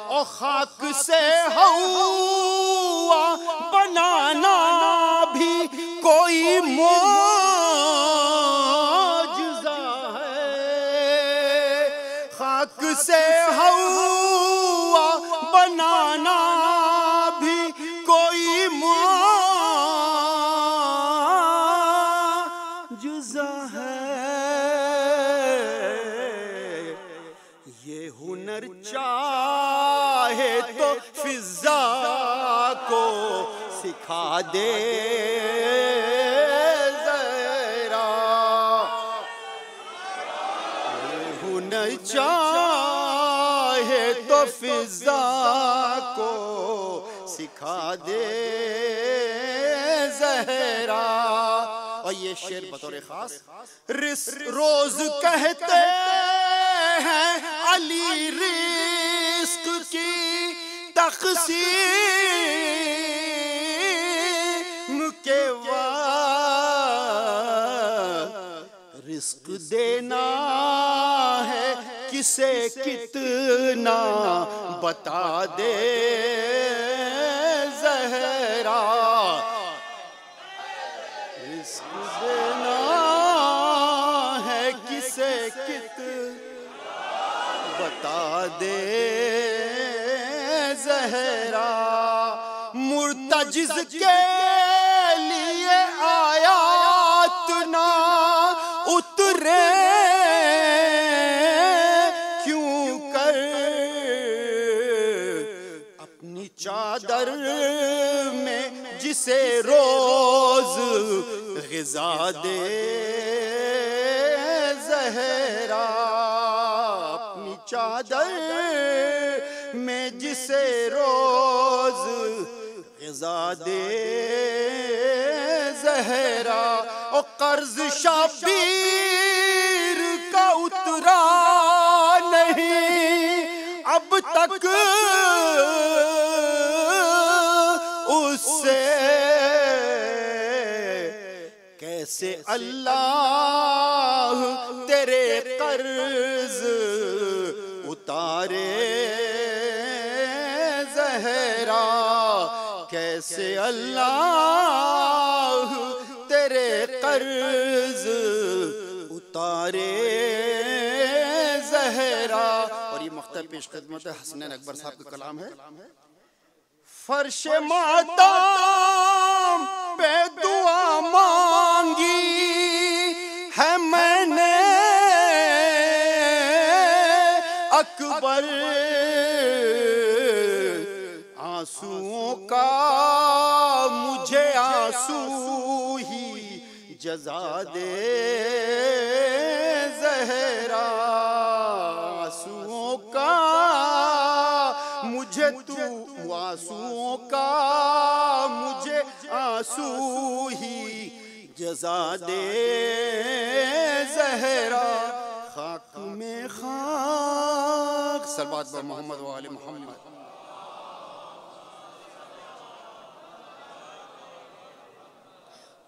और खाक से हवा बनाना भी कोई मौजज़ा है, खाक से हवा बनाना भी कोई मौजज़ा है, ये हुनर चाहे तो फिज़ा को सिखा दे ज़रा, ये हुनर चाहे तो फिज़ा को सिखा दे ज़हरा। और ये शेर बतौर खास रोज कहते हैं अली रिस्क की तक़सीम के बाद रिस्क देना है किसे कितना बता दे ज़हरा, रिस्क देना है किसे बता दे ज़हरा, मुर्तजिज़ के लिए आयात ना उतरे क्यों कर, अपनी चादर में जिसे रोज ग़िज़ा दे ज़हरा, अपनी चादर में जिसे रोज ग़िज़ा दे ज़हरा। और कर्ज शाबीर का उतरा नहीं अब तक उससे कैसे अल्लाह तेरे कर्ज उतारे ज़हरा, कैसे अल्लाह तेरे कर्ज उतारे ज़हरा। और ये मख्तर पेश खिदमत है हसनैन अकबर साहब का कलाम है। फर्श मातम पे दुआ मांगी है मैंने अकबर, आंसुओं का मुझे आंसू ही जज़ा दे ज़हरा, आंसुओं का मुझे तू, आंसुओं का मुझे आंसू ही जज़ा दे ज़हरा। खाक में खाक सलवात ब मोहम्मद व आले मोहम्मद।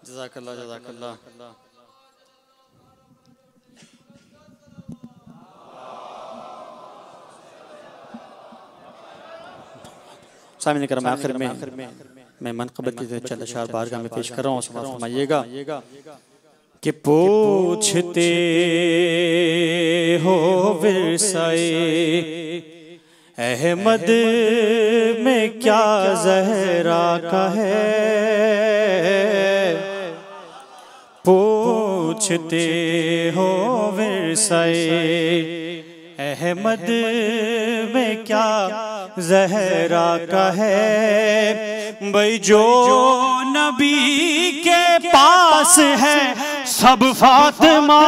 जज़ाकल्लाह जज़ाकल्लाह। सामने करम आखिर में मैं मनक़बत की चंद अशार बारगाह में पेश कर रहा हूँ, समाअत फरमाइएगा कि पूछते हो विरसाए अहमद में क्या ज़हरा का है, पूछते हो विरसाए अहमद में क्या ज़हरा का है। भाई जो नबी के पास है सब फातिमा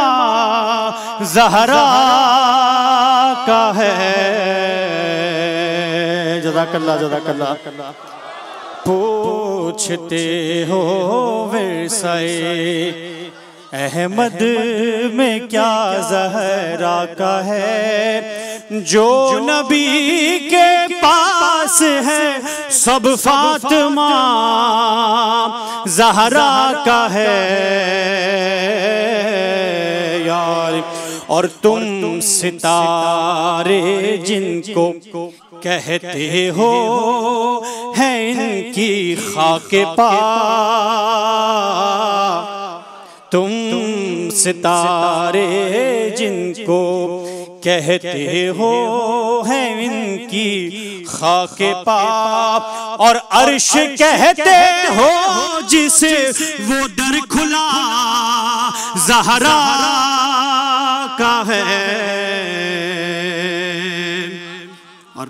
ज़हरा का है। जज़ाकल्लाह जज़ाकल्लाह। पूछते हो विरसाए अहमद में क्या ज़हरा का है, जो नबी के पास है सब फातिमा ज़हरा का है यार। और तुम सितारे जिनको कहते हो हैं इनकी खाके पा, तुम सितारे जिनको कहते हो हैं इनकी खाके पा, और अर्श कहते हो जिसे वो दर खुला ज़हरा का है। और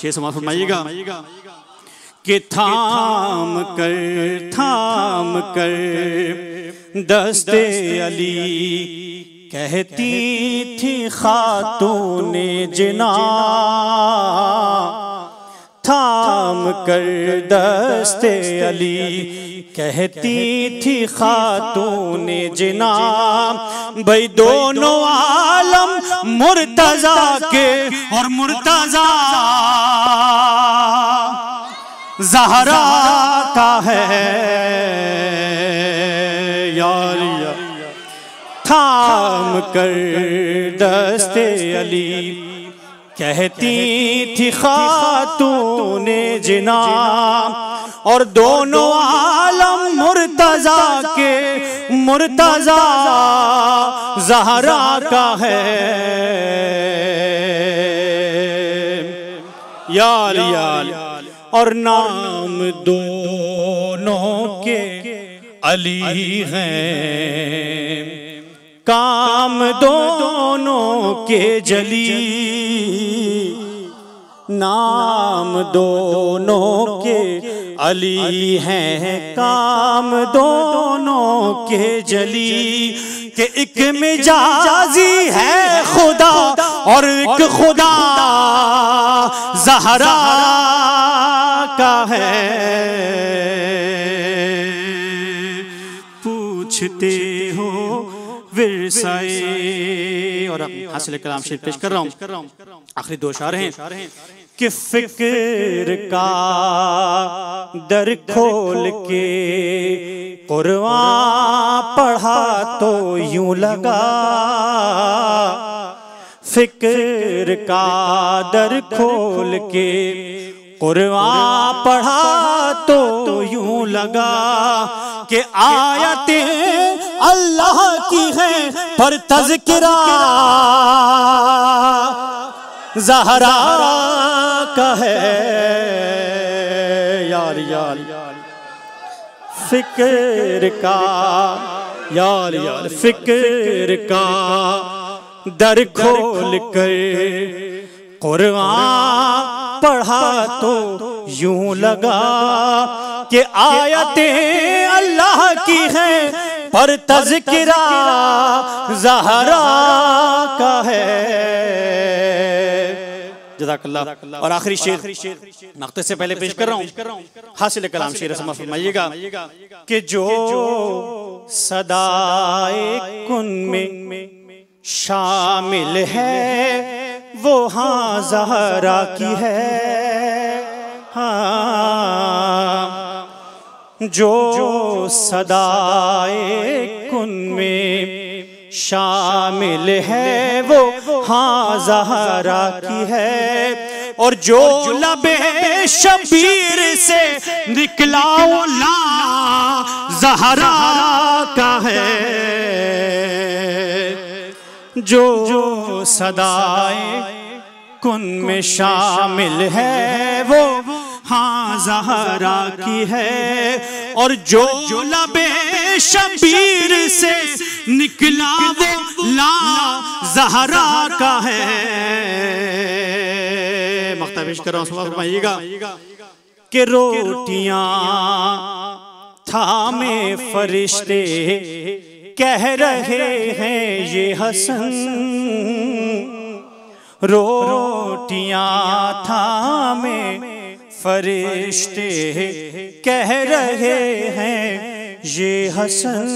शेर समाअत फरमाइएगा कि थाम कर दस्ते अली कहती थी खातूने जिना, थाम कर दस्ते अली कहती थी खातूने जिना। भाई दोनों आलम मुर्तजा के और मुर्तजा ज़हरा का है यार। थाम कर दस्ते अली कहती थी खातूने जिना, और दोनों आलम मुर्तजा के मुर्तजा ज़हरा का है यार यार। और नाम दोनों के अली हैं, काम दोनों के जली, नाम दोनों के अली हैं, काम दोनों के जली। कि एक मिजाजी है खुदा और एक खुदा ज़हरा का है। पूछते हो विरसाए। और हासिल कलाम शेर पेश कर रहा हूँ, आखिरी दो शार हैं कि फिक्र का दर खोल के कुरान पढ़ा तो यूं लगा, फिक्र का दर खोल के कुरान पढ़ा तो यूं लगा कि आयतें अल्लाह की हैं पर तज़किरा ज़हरा का है। यार यार फिक्र का, यार यार फिक्र का दर खोल कर कुरान पढ़ा तो यूं लगा कि आयतें अल्लाह की हैं पर तज़किरा ज़हरा का है। जज़ाकल्लाह। और आखिरी शेर नक्ते से पहले पेश कर रहा हूँ, हासिल कलाम शेर समाअ फरमाइएगा कि जो सदाए कुन में शामिल है वो हाँ ज़हरा की है। हाँ जो सदाए कुन में शामिल है वो हाँ ज़हरा की है। और जो लबे शबीर से निकला वो ला ज़हरा का है। जो सदाए कुन में शामिल है वो हाँ ज़हरा की है। और जो लबे शबीर से निकला वो ला ज़हरा का है। मख्ता पेश कर रहा हूँ, फरमाइएगा कि रोटियां थामे फरिश्ते कह रहे हैं ये हसन, रोटियां थामे फरिश्ते कह रहे हैं ये हसन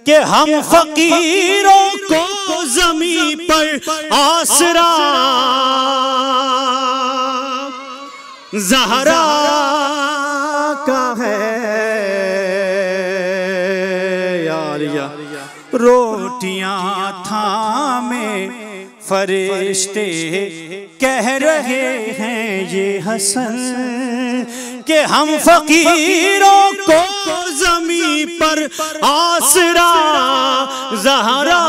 कि हम फकीरों को ज़मीं पर आसरा ज़हरा का है। रोटियां थामे फरिश्ते कह रहे हैं ये हसन कि हम फकीरों को ज़मीं पर आसरा ज़हरा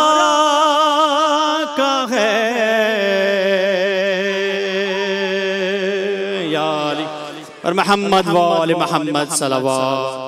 का है। या अली और मोहम्मद वाले मोहम्मद सल्लल्लाहु